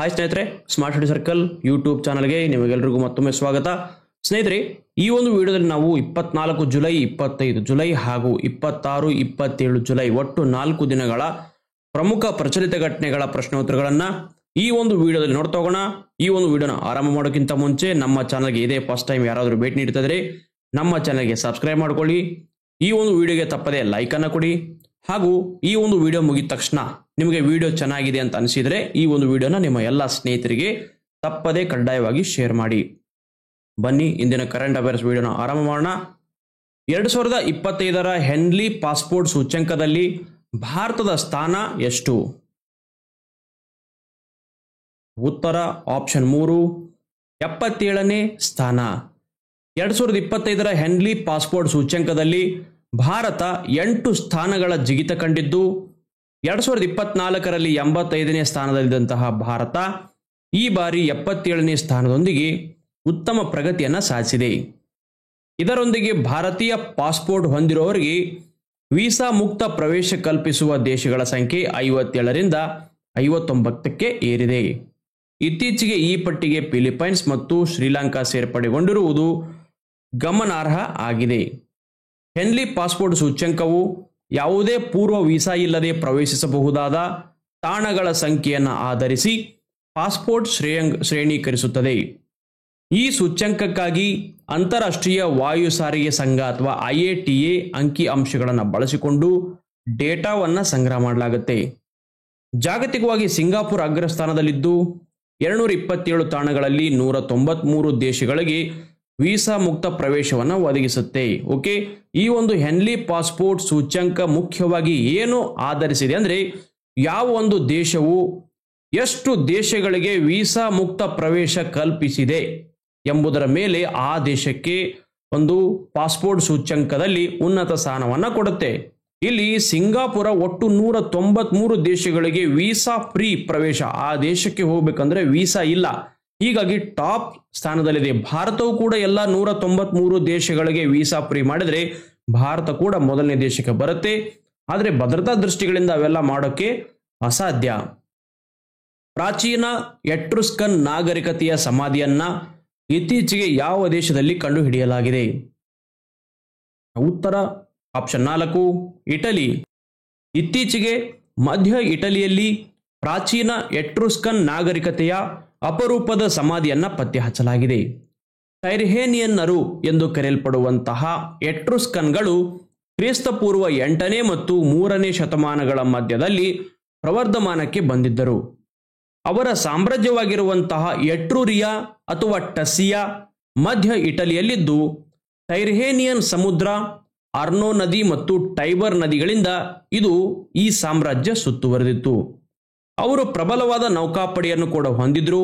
Hi ಸ್ನೇಹಿತರೆ, smart study circle YouTube ಚಾನಲ್ಗೆ ನಿಮಗೆಲ್ಲರಿಗೂ ಮತ್ತೊಮ್ಮೆ ಸ್ವಾಗತ. ಸ್ನೇಹಿತರೆ, ಈ ಒಂದು ವಿಡಿಯೋದಲ್ಲಿ ನಾವು 24 ಜುಲೈ, 25 ಜುಲೈ ಹಾಗೂ 26, 27 ಜುಲೈ ಒಟ್ಟು 4 ದಿನಗಳ ಪ್ರಮುಖ ಪ್ರಚಲಿತ ಘಟನೆಗಳ ಪ್ರಶ್ನೋತ್ತರಗಳನ್ನು ಈ ಒಂದು ವಿಡಿಯೋದಲ್ಲಿ ನೋಡ್ತಾ ಹೋಗೋಣ. ಈ ಒಂದು ವಿಡಿಯೋನ ಆರಂಭ ಮಾಡೋಕ್ಕಿಂತ ಮುಂಚೆ ನಮ್ಮ ಚಾನಲ್ಗೆ ಇದೇ ಫಸ್ಟ್ ಟೈಮ್ ಯಾರಾದರೂ ಭೇಟಿ ನೀಡ್ತಿದ್ರೆ ನಮ್ಮ ಚಾನಲ್ಗೆ ಸಬ್ಸ್ಕ್ರೈಬ್ ಮಾಡ್ಕೊಳ್ಳಿ. ಈ ಒಂದು ವಿಡಿಯೋಗೆ ತಪ್ಪದೆ ಲೈಕ್ ಅನ್ನು ಕೊಡಿ. ಹಾಗೂ ಈ ಒಂದು ವಿಡಿಯೋ ಮುಗಿದ ತಕ್ಷಣ ನಿಮಗೆ ವಿಡಿಯೋ ಚೆನ್ನಾಗಿದೆ ಅಂತ ಅನಿಸಿದರೆ ಈ ಒಂದು ವಿಡಿಯೋನ ನಿಮ್ಮ ಎಲ್ಲ ಸ್ನೇಹಿತರಿಗೆ ತಪ್ಪದೆ ಕಡ್ಡಾಯವಾಗಿ ಶೇರ್ ಮಾಡಿ. ಬನ್ನಿ ಇಂದಿನ ಕರೆಂಟ್ ಅಫೇರ್ಸ್ ವಿಡಿಯೋನ ಆರಂಭ ಮಾಡೋಣ. 2025ರ ಹೆನ್ಲಿ ಪಾಸ್ಪೋರ್ಟ್ ಸೂಚ್ಯಂಕದಲ್ಲಿ ಭಾರತದ ಸ್ಥಾನ ಎಷ್ಟು? ಉತ್ತರ ಆಪ್ಷನ್ 3, 77ನೇ ಸ್ಥಾನ. 2025ರ ಹೆನ್ಲಿ ಪಾಸ್ಪೋರ್ಟ್ ಸೂಚ್ಯಂಕದಲ್ಲಿ ಭಾರತ 8 ಸ್ಥಾನಗಳ ಜಿಗಿತ ಕಂಡಿದ್ದು 2024ರಲ್ಲಿ 85ನೇ ಸ್ಥಾನದಲ್ಲಿದ್ದಂತಹ ಭಾರತ ಈ ಬಾರಿ 77ನೇ ಸ್ಥಾನದೊಂದಿಗೆ ಉತ್ತಮ ಪ್ರಗತಿಯನ್ನು ಸಾಧಿಸಿದೆ. ಇದರೊಂದಿಗೆ ಭಾರತೀಯ ಪಾಸ್ಪೋರ್ಟ್ ಹೊಂದಿರುವವರಿಗೆ ವೀಸಾ ಮುಕ್ತ ಪ್ರವೇಶ ಕಲ್ಪಿಸುವ ದೇಶಗಳ ಸಂಖ್ಯೆ 57ರಿಂದ 59ಕ್ಕೆ ಏರಿದೆ. ಇತ್ತೀಚೆಗೆ ಈ ಪಟ್ಟಿಗೆ ಫಿಲಿಪೈನ್ಸ್ ಮತ್ತು ಶ್ರೀಲಂಕಾ ಸೇರ್ಪಡೆಗೊಂಡಿರುವುದು ಗಮನಾರ್ಹ ಆಗಿದೆ. ಹೆನ್ಲಿ ಪಾಸ್ಪೋರ್ಟ್ ಸೂಚ್ಯಂಕವು ಯಾವುದೇ ಪೂರ್ವ ವೀಸಾ ಇಲ್ಲದೆ ಪ್ರವೇಶಿಸಬಹುದಾದ ತಾಣಗಳ ಸಂಖ್ಯೆಯನ್ನು ಆಧರಿಸಿ ಪಾಸ್ಪೋರ್ಟ್ ಶ್ರೇಣೀಕರಿಸುತ್ತದೆ. ಈ ಸೂಚ್ಯಂಕಕ್ಕಾಗಿ ಅಂತಾರಾಷ್ಟ್ರೀಯ ವಾಯು ಸಾರಿಗೆ ಸಂಘ ಅಥವಾ IATA ಅಂಕಿ ಅಂಶಗಳನ್ನು ಬಳಸಿಕೊಂಡು ಡೇಟಾವನ್ನು ಸಂಗ್ರಹ ಮಾಡಲಾಗುತ್ತೆ. ಜಾಗತಿಕವಾಗಿ ಸಿಂಗಾಪುರ್ ಅಗ್ರಸ್ಥಾನದಲ್ಲಿದ್ದು 227 ತಾಣಗಳಲ್ಲಿ 193 ದೇಶಗಳಿಗೆ ವೀಸಾ ಮುಕ್ತ ಪ್ರವೇಶವನ್ನು ಒದಗಿಸುತ್ತೆ. ಓಕೆ, ಈ ಒಂದು ಹೆನ್ಲಿ ಪಾಸ್ಪೋರ್ಟ್ ಸೂಚ್ಯಂಕ ಮುಖ್ಯವಾಗಿ ಏನು ಆಧರಿಸಿದೆ ಅಂದರೆ ಯಾವ ಒಂದು ದೇಶವು ಎಷ್ಟು ದೇಶಗಳಿಗೆ ವೀಸಾ ಮುಕ್ತ ಪ್ರವೇಶ ಕಲ್ಪಿಸಿದೆ ಎಂಬುದರ ಮೇಲೆ ಆ ದೇಶಕ್ಕೆ ಒಂದು ಪಾಸ್ಪೋರ್ಟ್ ಸೂಚ್ಯಂಕದಲ್ಲಿ ಉನ್ನತ ಸ್ಥಾನವನ್ನು ಕೊಡುತ್ತೆ. ಇಲ್ಲಿ ಸಿಂಗಾಪುರ ಒಟ್ಟು 193 ದೇಶಗಳಿಗೆ ವೀಸಾ ಫ್ರೀ ಪ್ರವೇಶ, ಆ ದೇಶಕ್ಕೆ ಹೋಗ್ಬೇಕಂದ್ರೆ ವೀಸಾ ಇಲ್ಲ, ಹೀಗಾಗಿ ಟಾಪ್ ಸ್ಥಾನದಲ್ಲಿದೆ. ಭಾರತವು ಕೂಡ ಎಲ್ಲ 193 ದೇಶಗಳಿಗೆ ವೀಸಾ ಫ್ರೀ ಮಾಡಿದರೆ ಭಾರತ ಕೂಡ ಮೊದಲನೇ ದೇಶಕ್ಕೆ ಬರುತ್ತೆ. ಆದರೆ ಭದ್ರತಾ ದೃಷ್ಟಿಗಳಿಂದ ಅವೆಲ್ಲ ಮಾಡೋಕ್ಕೆ ಅಸಾಧ್ಯ. ಪ್ರಾಚೀನ ಎಟ್ರುಸ್ಕನ್ ನಾಗರಿಕತೆಯ ಸಮಾಧಿಯನ್ನ ಇತ್ತೀಚೆಗೆ ಯಾವ ದೇಶದಲ್ಲಿ ಕಂಡುಹಿಡಿಯಲಾಗಿದೆ? ಉತ್ತರ ಆಪ್ಷನ್ 4, ಇಟಲಿ. ಇತ್ತೀಚೆಗೆ ಮಧ್ಯ ಇಟಲಿಯಲ್ಲಿ ಪ್ರಾಚೀನ ಎಟ್ರುಸ್ಕನ್ ನಾಗರಿಕತೆಯ ಅಪರೂಪದ ಸಮಾಧಿಯನ್ನ ಪತ್ತೆ ಹಚ್ಚಲಾಗಿದೆ. ಟೈರ್ಹೇನಿಯನ್ನರು ಎಂದು ಕರೆಯಲ್ಪಡುವಂತಹ ಎಟ್ರುಸ್ಕನ್ಗಳು ಕ್ರಿಸ್ತಪೂರ್ವ 8ನೇ ಮತ್ತು 3ನೇ ಶತಮಾನಗಳ ಮಧ್ಯದಲ್ಲಿ ಪ್ರವರ್ಧಮಾನಕ್ಕೆ ಬಂದಿದ್ದರು. ಅವರ ಸಾಮ್ರಾಜ್ಯವಾಗಿರುವಂತಹ ಎಟ್ರೂರಿಯಾ ಅಥವಾ ಟಸಿಯಾ ಮಧ್ಯ ಇಟಲಿಯಲ್ಲಿದ್ದು ಟೈರ್ಹೇನಿಯನ್ ಸಮುದ್ರ, ಅರ್ನೋ ನದಿ ಮತ್ತು ಟೈಬರ್ ನದಿಗಳಿಂದ ಇದು ಈ ಸಾಮ್ರಾಜ್ಯ ಸುತ್ತುವರೆದಿತ್ತು. ಅವರು ಪ್ರಬಲವಾದ ನೌಕಾಪಡೆಯನ್ನು ಕೂಡ ಹೊಂದಿದ್ರು.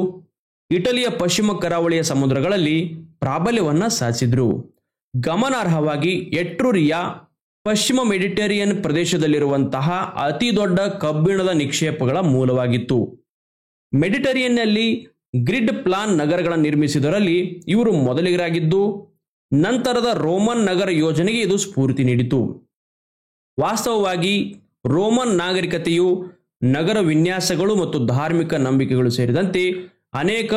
ಇಟಲಿಯ ಪಶ್ಚಿಮ ಕರಾವಳಿಯ ಸಮುದ್ರಗಳಲ್ಲಿ ಪ್ರಾಬಲ್ಯವನ್ನ ಸಾಧಿಸಿದ್ರು. ಗಮನಾರ್ಹವಾಗಿ ಎಟ್ರೂರಿಯಾ ಪಶ್ಚಿಮ ಮೆಡಿಟೇರಿಯನ್ ಪ್ರದೇಶದಲ್ಲಿರುವಂತಹ ಅತಿ ದೊಡ್ಡ ಕಬ್ಬಿಣದ ನಿಕ್ಷೇಪಗಳ ಮೂಲವಾಗಿತ್ತು. ಮೆಡಿಟೇರಿಯನ್ನಲ್ಲಿ ಗ್ರಿಡ್ ಪ್ಲಾನ್ ನಗರಗಳನ್ನು ನಿರ್ಮಿಸಿದರಲ್ಲಿ ಇವರು ಮೊದಲಿಗರಾಗಿದ್ದು ನಂತರದ ರೋಮನ್ ನಗರ ಯೋಜನೆಗೆ ಇದು ಸ್ಫೂರ್ತಿ ನೀಡಿತು. ವಾಸ್ತವವಾಗಿ ರೋಮನ್ ನಾಗರಿಕತೆಯು ನಗರ ವಿನ್ಯಾಸಗಳು ಮತ್ತು ಧಾರ್ಮಿಕ ನಂಬಿಕೆಗಳು ಸೇರಿದಂತೆ ಅನೇಕ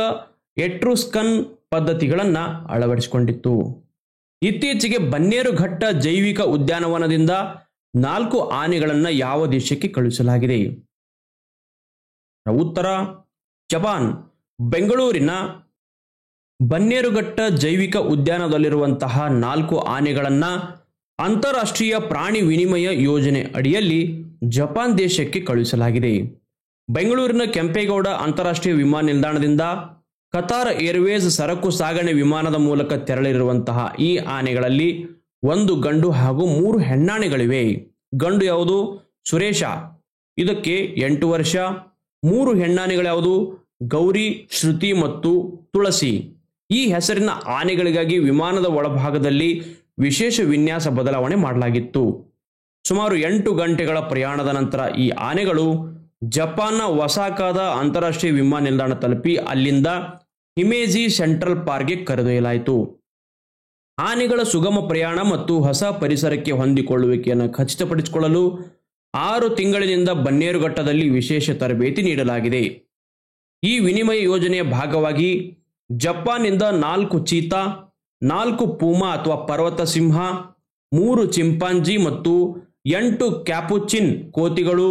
ಎಟ್ರುಸ್ಕನ್ ಪದ್ಧತಿಗಳನ್ನು ಅಳವಡಿಸಿಕೊಂಡಿತ್ತು. ಇತ್ತೀಚೆಗೆ ಬನ್ನೇರುಘಟ್ಟ ಜೈವಿಕ ಉದ್ಯಾನವನದಿಂದ 4 ಆನೆಗಳನ್ನು ಯಾವ ದೇಶಕ್ಕೆ ಕಳುಹಿಸಲಾಗಿದೆ? ಉತ್ತರ ಜಪಾನ್. ಬೆಂಗಳೂರಿನ ಬನ್ನೇರುಘಟ್ಟ ಜೈವಿಕ ಉದ್ಯಾನದಲ್ಲಿರುವಂತಹ 4 ಆನೆಗಳನ್ನು ಅಂತಾರಾಷ್ಟ್ರೀಯ ಪ್ರಾಣಿ ವಿನಿಮಯ ಯೋಜನೆ ಅಡಿಯಲ್ಲಿ ಜಪಾನ್ ದೇಶಕ್ಕೆ ಕಳುಹಿಸಲಾಗಿದೆ. ಬೆಂಗಳೂರಿನ ಕೆಂಪೇಗೌಡ ಅಂತಾರಾಷ್ಟ್ರೀಯ ವಿಮಾನ ನಿಲ್ದಾಣದಿಂದ ಕತಾರ್ ಏರ್ವೇಸ್ ಸರಕು ಸಾಗಣೆ ವಿಮಾನದ ಮೂಲಕ ತೆರಳಿರುವಂತಹ ಈ ಆನೆಗಳಲ್ಲಿ 1 ಗಂಡು ಹಾಗೂ 3 ಹೆಣ್ಣಾನೆಗಳಿವೆ. ಗಂಡು ಯಾವುದು? ಸುರೇಶ, ಇದಕ್ಕೆ 8 ವರ್ಷ. 3 ಹೆಣ್ಣಾನೆಗಳು ಯಾವುದು? ಗೌರಿ, ಶ್ರುತಿ ಮತ್ತು ತುಳಸಿ. ಈ ಹೆಸರಿನ ಆನೆಗಳಿಗಾಗಿ ವಿಮಾನದ ಒಳಭಾಗದಲ್ಲಿ ವಿಶೇಷ ವಿನ್ಯಾಸ ಬದಲಾವಣೆ ಮಾಡಲಾಗಿತ್ತು. ಸುಮಾರು 8 ಗಂಟೆಗಳ ಪ್ರಯಾಣದ ನಂತರ ಈ ಆನೆಗಳು ಜಪಾನ್ನ ಒಸಾಕಾದ ಅಂತಾರಾಷ್ಟ್ರೀಯ ವಿಮಾನ ನಿಲ್ದಾಣ ತಲುಪಿ ಅಲ್ಲಿಂದ ಹಿಮೇಜಿ ಸೆಂಟ್ರಲ್ ಪಾರ್ಕ್ಗೆ ಕರೆದೊಯ್ಯಲಾಯಿತು. ಆನೆಗಳ ಸುಗಮ ಪ್ರಯಾಣ ಮತ್ತು ಹೊಸ ಪರಿಸರಕ್ಕೆ ಹೊಂದಿಕೊಳ್ಳುವಿಕೆಯನ್ನು ಖಚಿತಪಡಿಸಿಕೊಳ್ಳಲು 6 ತಿಂಗಳಿನಿಂದ ಬನ್ನೇರುಘಟ್ಟದಲ್ಲಿ ವಿಶೇಷ ತರಬೇತಿ ನೀಡಲಾಗಿದೆ. ಈ ವಿನಿಮಯ ಯೋಜನೆಯ ಭಾಗವಾಗಿ ಜಪಾನ್ನಿಂದ 4 ಚೀತಾ, 4 ಪೂಮಾ ಅಥವಾ ಪರ್ವತ ಸಿಂಹ, 3 ಚಿಂಪಾಂಜಿ ಮತ್ತು 8 ಕ್ಯಾಪುಚಿನ್ ಕೋತಿಗಳು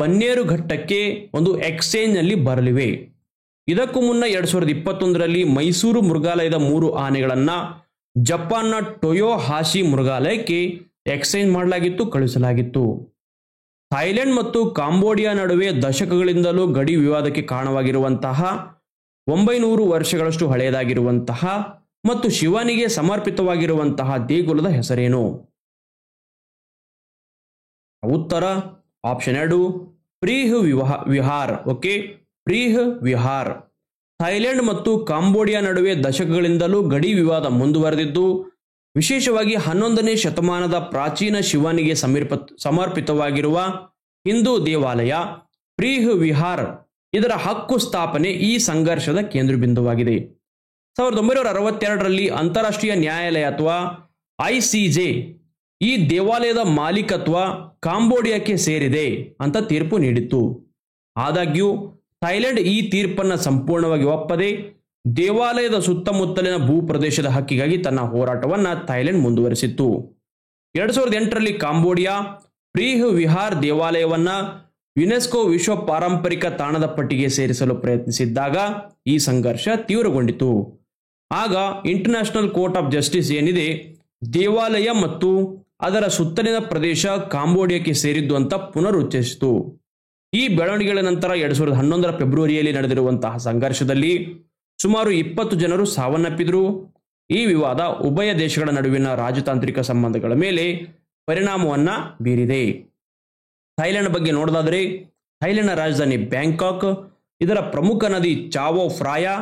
ಬನ್ನೇರುಘಟ್ಟಕ್ಕೆ ಒಂದು ಎಕ್ಸ್ಚೇಂಜ್ನಲ್ಲಿ ಬರಲಿವೆ. ಇದಕ್ಕೂ ಮುನ್ನ 2021ರಲ್ಲಿ ಮೈಸೂರು ಮೃಗಾಲಯದ 3 ಆನೆಗಳನ್ನು ಜಪಾನ್ನ ಟೊಯೋಹಾಶಿ ಮೃಗಾಲಯಕ್ಕೆ ಎಕ್ಸ್ಚೇಂಜ್ ಮಾಡಲಾಗಿತ್ತು, ಕಳುಹಿಸಲಾಗಿತ್ತು. ಥೈಲ್ಯಾಂಡ್ ಮತ್ತು ಕಾಂಬೋಡಿಯಾ ನಡುವೆ ದಶಕಗಳಿಂದಲೂ ಗಡಿ ವಿವಾದಕ್ಕೆ ಕಾರಣವಾಗಿರುವಂತಹ 900 ವರ್ಷಗಳಷ್ಟು ಹಳೆಯದಾಗಿರುವಂತಹ ಮತ್ತು ಶಿವನಿಗೆ ಸಮರ್ಪಿತವಾಗಿರುವಂತಹ ದೇಗುಲದ ಹೆಸರೇನು? ಉತ್ತರ option 2 Preah Vihear. Okay, Preah Vihear. Thailand ಮತ್ತು ಕಾಂಬೋಡಿಯಾ ನಡುವೆ ದಶಕಗಳಿಂದಲೂ ಗಡಿ ವಿವಾದ ಮುಂದುವರೆದಿದ್ದು, ವಿಶೇಷವಾಗಿ 11ನೇ ಶತಮಾನದ ಪ್ರಾಚೀನ ಶಿವನಿಗೆ ಸಮರ್ಪಿತವಾಗಿರುವ ಹಿಂದೂ ದೇವಾಲಯ ಪ್ರೀಹ್ ವಿಹಾರ್ ಇದರ ಹಕ್ಕು ಸ್ಥಾಪನೆ ಈ ಸಂಘರ್ಷದ ಕೇಂದ್ರಬಿಂದುವಾಗಿದೆ. 1962ರಲ್ಲಿ ಅಂತಾರಾಷ್ಟ್ರೀಯ ನ್ಯಾಯಾಲಯ ಅಥವಾ ICJ ಈ ದೇವಾಲಯದ ಮಾಲೀಕತ್ವ ಕಾಂಬೋಡಿಯಾಕ್ಕೆ ಸೇರಿದೆ ಅಂತ ತೀರ್ಪು ನೀಡಿತ್ತು. ಆದಾಗ್ಯೂ ಥೈಲ್ಯಾಂಡ್ ಈ ತೀರ್ಪನ್ನು ಸಂಪೂರ್ಣವಾಗಿ ಒಪ್ಪದೆ ದೇವಾಲಯದ ಸುತ್ತಮುತ್ತಲಿನ ಭೂಪ್ರದೇಶದ ಹಕ್ಕಿಗಾಗಿ ತನ್ನ ಹೋರಾಟವನ್ನು ಥೈಲ್ಯಾಂಡ್ ಮುಂದುವರೆಸಿತ್ತು. 2008ರಲ್ಲಿ ಕಾಂಬೋಡಿಯಾ ಪ್ರೀಹ್ ವಿಹಾರ್ ದೇವಾಲಯವನ್ನು ಯುನೆಸ್ಕೋ ವಿಶ್ವ ಪಾರಂಪರಿಕ ತಾಣದ ಪಟ್ಟಿಗೆ ಸೇರಿಸಲು ಪ್ರಯತ್ನಿಸಿದ್ದಾಗ ಈ ಸಂಘರ್ಷ ತೀವ್ರಗೊಂಡಿತು. ಆಗ ಇಂಟರ್ನ್ಯಾಷನಲ್ ಕೋರ್ಟ್ ಆಫ್ ಜಸ್ಟಿಸ್ ಏನಿದೆ, ದೇವಾಲಯ ಮತ್ತು ಅದರ ಸುತ್ತಲಿನ ಪ್ರದೇಶ ಕಾಂಬೋಡಿಯಾಕ್ಕೆ ಸೇರಿದ್ದು ಅಂತ ಪುನರುಚ್ಚರಿಸಿತು. ಈ ಬೆಳವಣಿಗೆಗಳ ನಂತರ 2011ರ ಫೆಬ್ರವರಿಯಲ್ಲಿ ನಡೆದಿರುವಂತಹ ಸಂಘರ್ಷದಲ್ಲಿ ಸುಮಾರು 20 ಜನರು ಸಾವನ್ನಪ್ಪಿದರು. ಈ ವಿವಾದ ಉಭಯ ದೇಶಗಳ ನಡುವಿನ ರಾಜತಾಂತ್ರಿಕ ಸಂಬಂಧಗಳ ಮೇಲೆ ಪರಿಣಾಮವನ್ನ ಬೀರಿದೆ. ಥೈಲ್ಯಾಂಡ್ ಬಗ್ಗೆ ನೋಡೋದಾದರೆ, ಥೈಲ್ಯಾಂಡ್ನ ರಾಜಧಾನಿ ಬ್ಯಾಂಕಾಕ್, ಇದರ ಪ್ರಮುಖ ನದಿ ಚಾವೋ ಫ್ರಾಯಾ,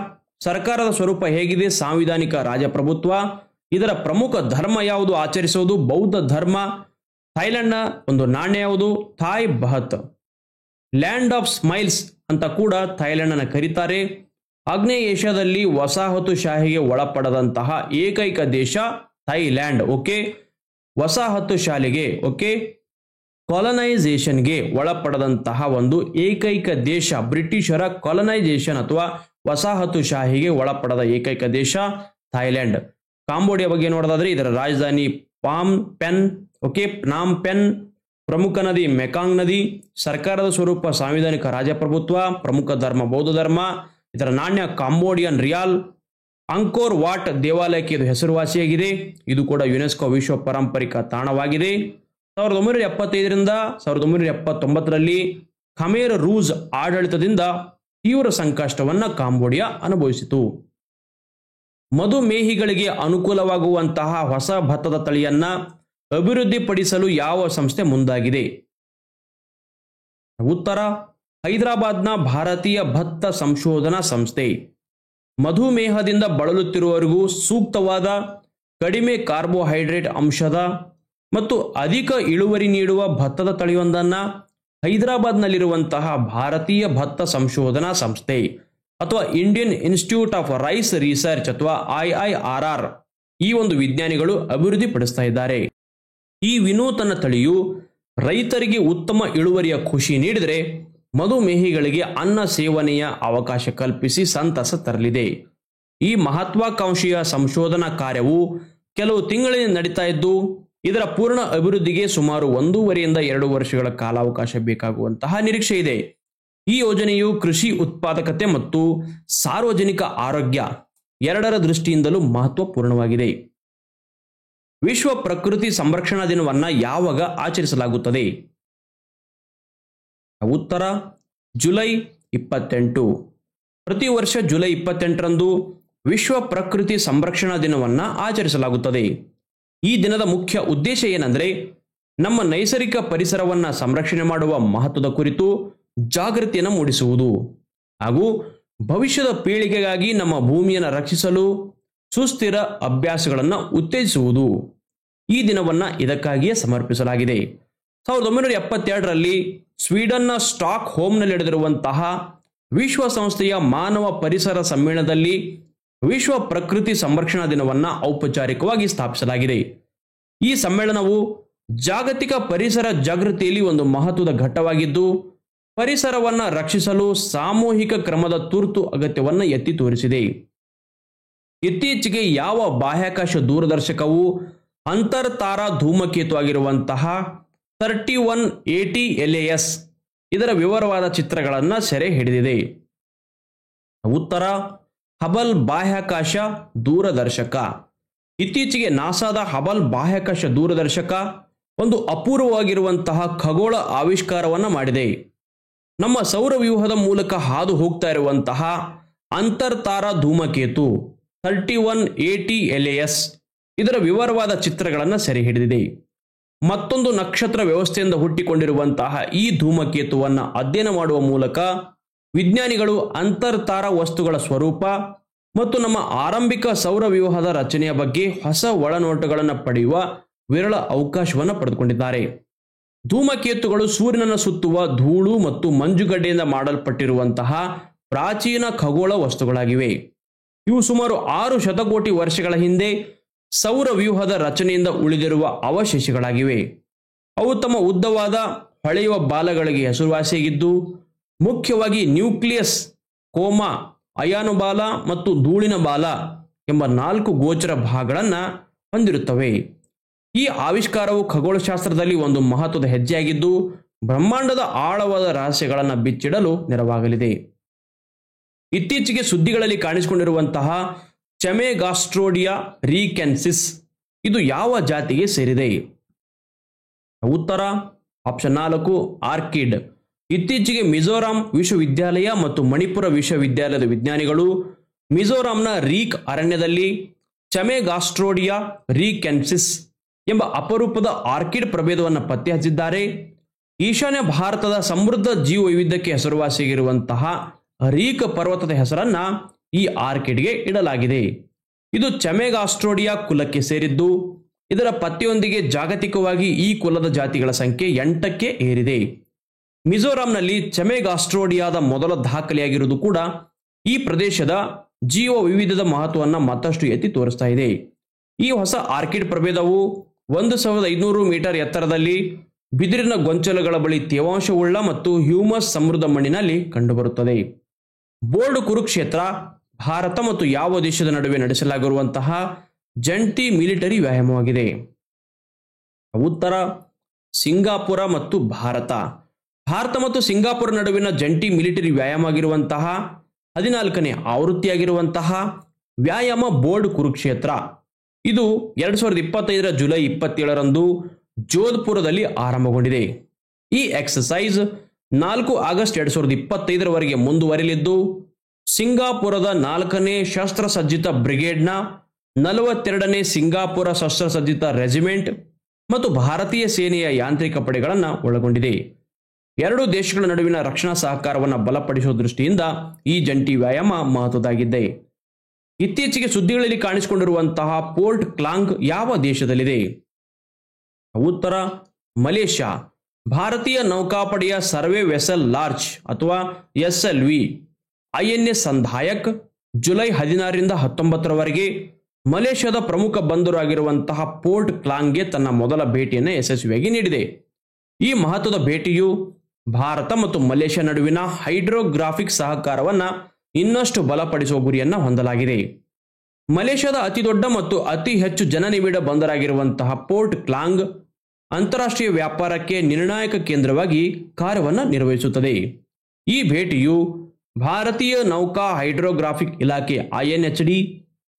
ಸರ್ಕಾರದ ಸ್ವರೂಪ ಹೇಗಿದೆ, ಸಾಂವಿಧಾನಿಕ ರಾಜಪ್ರಭುತ್ವ, ಇದರ ಪ್ರಮುಖ ಧರ್ಮ ಯಾವುದು, ಆಚರಿಸುವುದು ಬೌದ್ಧ ಧರ್ಮ, ಥೈಲ್ಯಾಂಡ್ನ ಒಂದು ನಾಣ್ಯ ಯಾವುದು, ಥಾಯ್ ಬಹತ್, ಲ್ಯಾಂಡ್ ಆಫ್ ಸ್ಮೈಲ್ಸ್ ಅಂತ ಕೂಡ ಥೈಲ್ಯಾಂಡ್ ಕರೀತಾರೆ. ಆಗ್ನೇಯ ಏಷ್ಯಾದಲ್ಲಿ ವಸಾಹತುಶಾಹಿಗೆ ಒಳಪಡದಂತಹ ಏಕೈಕ ದೇಶ ಥೈಲ್ಯಾಂಡ್. ಓಕೆ, ವಸಾಹತುಶಾಲಿಗೆ ಕಾಲನೈಸೇಷನ್ಗೆ ಒಳಪಡದಂತಹ ಒಂದು ಏಕೈಕ ದೇಶ, ಬ್ರಿಟಿಷರ ಕಾಲನೈಸೇಷನ್ ಅಥವಾ ವಸಾಹತುಶಾಹಿಗೆ ಒಳಪಡದ ಏಕೈಕ ದೇಶ ಥೈಲ್ಯಾಂಡ್. ಕಾಂಬೋಡಿಯಾ ಬಗ್ಗೆ ನೋಡೋದಾದ್ರೆ, ಇದರ ರಾಜಧಾನಿ ಪ್ನಾಮ್ ಪೆನ್, ಪ್ರಮುಖ ನದಿ ಮೆಕಾಂಗ್ ನದಿ, ಸರ್ಕಾರದ ಸ್ವರೂಪ ಸಾಂವಿಧಾನಿಕ ರಾಜಪ್ರಭುತ್ವ, ಪ್ರಮುಖ ಧರ್ಮ ಬೌದ್ಧ ಧರ್ಮ, ಇದರ ನಾಣ್ಯ ಕಾಂಬೋಡಿಯನ್ ರಿಯಾಲ್, ಅಂಕೋರ್ ವಾಟ್ ದೇವಾಲಯಕ್ಕೆ ಇದು ಹೆಸರುವಾಸಿಯಾಗಿದೆ. ಇದು ಕೂಡ ಯುನೆಸ್ಕೋ ವಿಶ್ವ ಪಾರಂಪರಿಕ ತಾಣವಾಗಿದೆ. 1975ರಿಂದ 1979ರಲ್ಲಿ ಖಮೇರ್ ರೂಜ್ ಆಡಳಿತದಿಂದ ತೀವ್ರ ಸಂಕಷ್ಟವನ್ನ ಕಾಂಬೋಡಿಯಾ ಅನುಭವಿಸಿತು. ಮಧುಮೇಹಿಗಳಿಗೆ ಅನುಕೂಲವಾಗುವಂತಹ ಹೊಸ ಭತ್ತದ ತಳಿಯನ್ನ ಅಭಿವೃದ್ಧಿಪಡಿಸಲು ಯಾವ ಸಂಸ್ಥೆ ಮುಂದಾಗಿದೆ? ಉತ್ತರ ಹೈದರಾಬಾದ್ನ ಭಾರತೀಯ ಭತ್ತ ಸಂಶೋಧನಾ ಸಂಸ್ಥೆ. ಮಧುಮೇಹದಿಂದ ಬಳಲುತ್ತಿರುವವರಿಗೂ ಸೂಕ್ತವಾದ ಕಡಿಮೆ ಕಾರ್ಬೋಹೈಡ್ರೇಟ್ ಅಂಶದ ಮತ್ತು ಅಧಿಕ ಇಳುವರಿ ನೀಡುವ ಭತ್ತದ ತಳಿಯೊಂದನ್ನು ಹೈದರಾಬಾದ್ನಲ್ಲಿರುವಂತಹ ಭಾರತೀಯ ಭತ್ತ ಸಂಶೋಧನಾ ಸಂಸ್ಥೆ ಅಥವಾ Indian Institute of Rice Research ಅಥವಾ IIRR ಈ ಒಂದು ವಿಜ್ಞಾನಿಗಳು ಅಭಿವೃದ್ಧಿಪಡಿಸ್ತಾ ಇದ್ದಾರೆ. ಈ ವಿನೂತನ ತಳಿಯು ರೈತರಿಗೆ ಉತ್ತಮ ಇಳುವರಿಯ ಖುಷಿ ನೀಡಿದರೆ ಮಧುಮೇಹಿಗಳಿಗೆ ಅನ್ನ ಸೇವನೆಯ ಅವಕಾಶ ಕಲ್ಪಿಸಿ ಸಂತಸ ತರಲಿದೆ. ಈ ಮಹತ್ವಾಕಾಂಕ್ಷೆಯ ಸಂಶೋಧನಾ ಕಾರ್ಯವು ಕೆಲವು ತಿಂಗಳಿಂದ ನಡೀತಾ ಇದ್ದು, ಇದರ ಪೂರ್ಣ ಅಭಿವೃದ್ಧಿಗೆ ಸುಮಾರು 1.5ರಿಂದ 2 ವರ್ಷಗಳ ಕಾಲಾವಕಾಶ ಬೇಕಾಗುವಂತಹ ನಿರೀಕ್ಷೆ ಇದೆ. ಈ ಯೋಜನೆಯು ಕೃಷಿ ಉತ್ಪಾದಕತೆ ಮತ್ತು ಸಾರ್ವಜನಿಕ ಆರೋಗ್ಯ ಎರಡರ ದೃಷ್ಟಿಯಿಂದಲೂ ಮಹತ್ವಪೂರ್ಣವಾಗಿದೆ. ವಿಶ್ವ ಪ್ರಕೃತಿ ಸಂರಕ್ಷಣಾ ದಿನವನ್ನು ಯಾವಾಗ ಆಚರಿಸಲಾಗುತ್ತದೆ? ಉತ್ತರ ಜುಲೈ 28. ಪ್ರತಿ ವರ್ಷ ಜುಲೈ 28ರಂದು ವಿಶ್ವ ಪ್ರಕೃತಿ ಸಂರಕ್ಷಣಾ ದಿನವನ್ನು ಆಚರಿಸಲಾಗುತ್ತದೆ. ಈ ದಿನದ ಮುಖ್ಯ ಉದ್ದೇಶ ಏನಂದ್ರೆ, ನಮ್ಮ ನೈಸರ್ಗಿಕ ಪರಿಸರವನ್ನು ಸಂರಕ್ಷಣೆ ಮಾಡುವ ಮಹತ್ವದ ಕುರಿತು ಜಾಗೃತಿಯನ್ನು ಮೂಡಿಸುವುದು ಹಾಗೂ ಭವಿಷ್ಯದ ಪೀಳಿಗೆಗಾಗಿ ನಮ್ಮ ಭೂಮಿಯನ್ನು ರಕ್ಷಿಸಲು ಸುಸ್ಥಿರ ಅಭ್ಯಾಸಗಳನ್ನು ಉತ್ತೇಜಿಸುವುದು. ಈ ದಿನವನ್ನು ಇದಕ್ಕಾಗಿಯೇ ಸಮರ್ಪಿಸಲಾಗಿದೆ. 1972ರಲ್ಲಿ ಸ್ವೀಡನ್ನ ಸ್ಟಾಕ್ ಹೋಮ್ನಲ್ಲಿ ನಡೆದಿರುವಂತಹ ವಿಶ್ವಸಂಸ್ಥೆಯ ಮಾನವ ಪರಿಸರ ಸಮ್ಮೇಳನದಲ್ಲಿ ವಿಶ್ವ ಪ್ರಕೃತಿ ಸಂರಕ್ಷಣಾ ದಿನವನ್ನು ಔಪಚಾರಿಕವಾಗಿ ಸ್ಥಾಪಿಸಲಾಗಿದೆ. ಈ ಸಮ್ಮೇಳನವು ಜಾಗತಿಕ ಪರಿಸರ ಜಾಗೃತಿಯಲ್ಲಿ ಒಂದು ಮಹತ್ವದ ಘಟ್ಟವಾಗಿದ್ದು, ಪರಿಸರವನ್ನು ರಕ್ಷಿಸಲು ಸಾಮೂಹಿಕ ಕ್ರಮದ ತುರ್ತು ಅಗತ್ಯವನ್ನು ಎತ್ತಿ ತೋರಿಸಿದೆ. ಇತ್ತೀಚೆಗೆ ಯಾವ ಬಾಹ್ಯಾಕಾಶ ದೂರದರ್ಶಕವು ಅಂತರ್ತಾರಾ ಧೂಮಕೇತು ಆಗಿರುವಂತಹ 3180 LAS ಇದರ ವಿವರವಾದ ಚಿತ್ರಗಳನ್ನು ಸೆರೆ ಹಿಡಿದಿದೆ? ಉತ್ತರ ಹಬಲ್ ಬಾಹ್ಯಾಕಾಶ ದೂರದರ್ಶಕ. ಇತ್ತೀಚೆಗೆ ನಾಸಾದ ಹಬಲ್ ಬಾಹ್ಯಾಕಾಶ ದೂರದರ್ಶಕ ಒಂದು ಅಪೂರ್ವವಾಗಿರುವಂತಹ ಖಗೋಳ ಆವಿಷ್ಕಾರವನ್ನು ಮಾಡಿದೆ. ನಮ್ಮ ಸೌರವ್ಯೂಹದ ಮೂಲಕ ಹಾದು ಹೋಗ್ತಾ ಇರುವಂತಹ ಅಂತರ್ತಾರಾ ಧೂಮಕೇತು 3180 LAS ಇದರ ವಿವರವಾದ ಚಿತ್ರಗಳನ್ನು ಸೆರೆ ಹಿಡಿದಿದೆ. ಮತ್ತೊಂದು ನಕ್ಷತ್ರ ವ್ಯವಸ್ಥೆಯಿಂದ ಹುಟ್ಟಿಕೊಂಡಿರುವಂತಹ ಈ ಧೂಮಕೇತುವನ್ನು ಅಧ್ಯಯನ ಮಾಡುವ ಮೂಲಕ ವಿಜ್ಞಾನಿಗಳು ಅಂತರ್ತಾರಾ ವಸ್ತುಗಳ ಸ್ವರೂಪ ಮತ್ತು ನಮ್ಮ ಆರಂಭಿಕ ಸೌರವ್ಯೂಹದ ರಚನೆಯ ಬಗ್ಗೆ ಹೊಸ ಒಳನೋಟಗಳನ್ನು ಪಡೆಯುವ ವಿರಳ ಅವಕಾಶವನ್ನು ಪಡೆದುಕೊಂಡಿದ್ದಾರೆ. ಧೂಮಕೇತುಗಳು ಸೂರ್ಯನನ್ನು ಸುತ್ತುವ ಧೂಳು ಮತ್ತು ಮಂಜುಗಡ್ಡೆಯಿಂದ ಮಾಡಲ್ಪಟ್ಟಿರುವಂತಹ ಪ್ರಾಚೀನ ಖಗೋಳ ವಸ್ತುಗಳಾಗಿವೆ. ಇವು ಸುಮಾರು 6 ಶತಕೋಟಿ ವರ್ಷಗಳ ಹಿಂದೆ ಸೌರವ್ಯೂಹದ ರಚನೆಯಿಂದ ಉಳಿದಿರುವ ಅವಶೇಷಗಳಾಗಿವೆ. ಅವು ತಮ್ಮ ಉದ್ದವಾದ ಹೊಳೆಯುವ ಬಾಲಗಳಿಗೆ ಹೆಸರುವಾಸಿಯಾಗಿದ್ದು, ಮುಖ್ಯವಾಗಿ ನ್ಯೂಕ್ಲಿಯಸ್, ಕೋಮಾ, ಅಯಾನುಬಾಲ ಮತ್ತು ಧೂಳಿನ ಬಾಲ ಎಂಬ 4 ಗೋಚರ ಭಾಗಗಳನ್ನು ಹೊಂದಿರುತ್ತವೆ. ಈ ಆವಿಷ್ಕಾರವು ಖಗೋಳಶಾಸ್ತ್ರದಲ್ಲಿ ಒಂದು ಮಹತ್ವದ ಹೆಜ್ಜೆಯಾಗಿದ್ದು, ಬ್ರಹ್ಮಾಂಡದ ಆಳವಾದ ರಹಸ್ಯಗಳನ್ನು ಬಿಚ್ಚಿಡಲು ನೆರವಾಗಲಿದೆ. ಇತ್ತೀಚೆಗೆ ಸುದ್ದಿಗಳಲ್ಲಿ ಕಾಣಿಸಿಕೊಂಡಿರುವಂತಹ ಚೆಮೆಗಾಸ್ಟ್ರೋಡಿಯಾ ರೀಕೆನ್ಸಿಸ್ ಇದು ಯಾವ ಜಾತಿಗೆ ಸೇರಿದೆ? ಉತ್ತರ ಆಪ್ಷನ್ 4 ಆರ್ಕಿಡ್. ಇತ್ತೀಚೆಗೆ ಮಿಜೋರಾಂ ವಿಶ್ವವಿದ್ಯಾಲಯ ಮತ್ತು ಮಣಿಪುರ ವಿಶ್ವವಿದ್ಯಾಲಯದ ವಿಜ್ಞಾನಿಗಳು ಮಿಜೋರಾಂನ ರೀಕ್ ಅರಣ್ಯದಲ್ಲಿ ಚೆಮೆಗಾಸ್ಟ್ರೋಡಿಯಾ ರೀಕೆನ್ಸಿಸ್ ಎಂಬ ಅಪರೂಪದ ಆರ್ಕಿಡ್ ಪ್ರಭೇದವನ್ನು ಪತ್ತೆ ಹಚ್ಚಿದ್ದಾರೆ. ಈಶಾನ್ಯ ಭಾರತದ ಸಮೃದ್ಧ ಜೀವವೈವಿಧ್ಯಕ್ಕೆ ಹೆಸರುವಾಸಿಯಾಗಿರುವಂತಹ ರೀಕ್ ಪರ್ವತದ ಹೆಸರನ್ನ ಈ ಆರ್ಕಿಡ್ಗೆ ಇಡಲಾಗಿದೆ. ಇದು ಚೆಮೆಗಾಸ್ಟ್ರೋಡಿಯಾ ಕುಲಕ್ಕೆ ಸೇರಿದ್ದು, ಇದರ ಪತ್ತೆಯೊಂದಿಗೆ ಜಾಗತಿಕವಾಗಿ ಈ ಕುಲದ ಜಾತಿಗಳ ಸಂಖ್ಯೆ 8ಕ್ಕೆ ಏರಿದೆ. ಮಿಜೋರಾಂನಲ್ಲಿ ಚೆಮೆಗಾಸ್ಟ್ರೋಡಿಯಾದ ಮೊದಲ ದಾಖಲೆಯಾಗಿರುವುದು ಕೂಡ ಈ ಪ್ರದೇಶದ ಜೀವ ವೈವಿಧ್ಯದ ಮಹತ್ವವನ್ನು ಮತ್ತಷ್ಟು ಎತ್ತಿ ತೋರಿಸ್ತಾ ಇದೆ. ಈ ಹೊಸ ಆರ್ಕಿಡ್ ಪ್ರಭೇದವು 1500 ಮೀಟರ್ ಎತ್ತರದಲ್ಲಿ ಬಿದಿರಿನ ಗೊಂಚಲುಗಳ ಬಳಿ ತೇವಾಂಶವುಳ್ಳ ಮತ್ತು ಹ್ಯೂಮಸ್ ಸಮೃದ್ಧ ಮಣ್ಣಿನಲ್ಲಿ ಕಂಡುಬರುತ್ತದೆ. ಬೋರ್ಡ್ ಕುರುಕ್ಷೇತ್ರ ಭಾರತ ಮತ್ತು ಯಾವ ದೇಶದ ನಡುವೆ ನಡೆಸಲಾಗಿರುವಂತಹ ಜಂಟಿ ಮಿಲಿಟರಿ ವ್ಯಾಯಾಮವಾಗಿದೆ? ಉತ್ತರ ಸಿಂಗಾಪುರ ಮತ್ತು ಭಾರತ. ಭಾರತ ಮತ್ತು ಸಿಂಗಾಪುರ ನಡುವಿನ ಜಂಟಿ ಮಿಲಿಟರಿ ವ್ಯಾಯಾಮ ಆಗಿರುವಂತಹ 14ನೇ ಆವೃತ್ತಿಯಾಗಿರುವಂತಹ ವ್ಯಾಯಾಮ ಬೋರ್ಡ್ ಕುರುಕ್ಷೇತ್ರ ಇದು 2025 ಜುಲೈ 27ರಂದು ಜೋಧ್ಪುರದಲ್ಲಿ ಆರಂಭಗೊಂಡಿದೆ. ಈ ಎಕ್ಸಸೈಸ್ 4 ಆಗಸ್ಟ್ 2025ರವರೆಗೆ ಮುಂದುವರಿಯಲಿದ್ದು, ಸಿಂಗಾಪುರದ 4ನೇ ಶಸ್ತ್ರಸಜ್ಜಿತ ಬ್ರಿಗೇಡ್ನ 42ನೇ ಸಿಂಗಾಪುರ ಶಸ್ತ್ರಸಜ್ಜಿತ ರೆಜಿಮೆಂಟ್ ಮತ್ತು ಭಾರತೀಯ ಸೇನೆಯ ಯಾಂತ್ರಿಕ ಪಡೆಗಳನ್ನು ಒಳಗೊಂಡಿದೆ. ಎರಡೂ ದೇಶಗಳ ನಡುವಿನ ರಕ್ಷಣಾ ಸಹಕಾರವನ್ನು ಬಲಪಡಿಸುವ ದೃಷ್ಟಿಯಿಂದ ಈ ಜಂಟಿ ವ್ಯಾಯಾಮ ಮಹತ್ವದ್ದಾಗಿದೆ. ಇತ್ತೀಚೆಗೆ ಸುದ್ದಿಗಳಲ್ಲಿ ಕಾಣಿಸಿಕೊಂಡಿರುವಂತಹ ಪೋರ್ಟ್ ಕ್ಲಾಂಗ್ ಯಾವ ದೇಶದಲ್ಲಿದೆ? ಉತ್ತರ ಮಲೇಷ್ಯಾ. ಭಾರತೀಯ ನೌಕಾಪಡೆಯ ಸರ್ವೆ ವೆಸಲ್ ಲಾರ್ಚ್ ಅಥವಾ SLV INS ಸಂಧಾಯಕ್ ಜುಲೈ 16ರಿಂದ 19ರವರೆಗೆ ಮಲೇಷ್ಯಾದ ಪ್ರಮುಖ ಬಂದರು ಆಗಿರುವಂತಹ ಪೋರ್ಟ್ ಕ್ಲಾಂಗ್ಗೆ ತನ್ನ ಮೊದಲ ಭೇಟಿಯನ್ನು ಯಶಸ್ವಿಯಾಗಿ ನೀಡಿದೆ. ಈ ಮಹತ್ವದ ಭೇಟಿಯು ಭಾರತ ಮತ್ತು ಮಲೇಷ್ಯಾ ನಡುವಿನ ಹೈಡ್ರೋಗ್ರಾಫಿಕ್ ಸಹಕಾರವನ್ನು ಇನ್ನಷ್ಟು ಬಲಪಡಿಸುವ ಗುರಿಯನ್ನು ಹೊಂದಲಾಗಿದೆ. ಮಲೇಷ್ಯಾದ ಅತಿದೊಡ್ಡ ಮತ್ತು ಅತಿ ಹೆಚ್ಚು ಜನನಿಬಿಡ ಬಂದರಾಗಿರುವಂತಹ ಪೋರ್ಟ್ ಕ್ಲಾಂಗ್ ಅಂತಾರಾಷ್ಟ್ರೀಯ ವ್ಯಾಪಾರಕ್ಕೆ ನಿರ್ಣಾಯಕ ಕೇಂದ್ರವಾಗಿ ಕಾರ್ಯವನ್ನು ನಿರ್ವಹಿಸುತ್ತದೆ. ಈ ಭೇಟಿಯು ಭಾರತೀಯ ನೌಕಾ ಹೈಡ್ರೋಗ್ರಾಫಿಕ್ ಇಲಾಖೆ INHD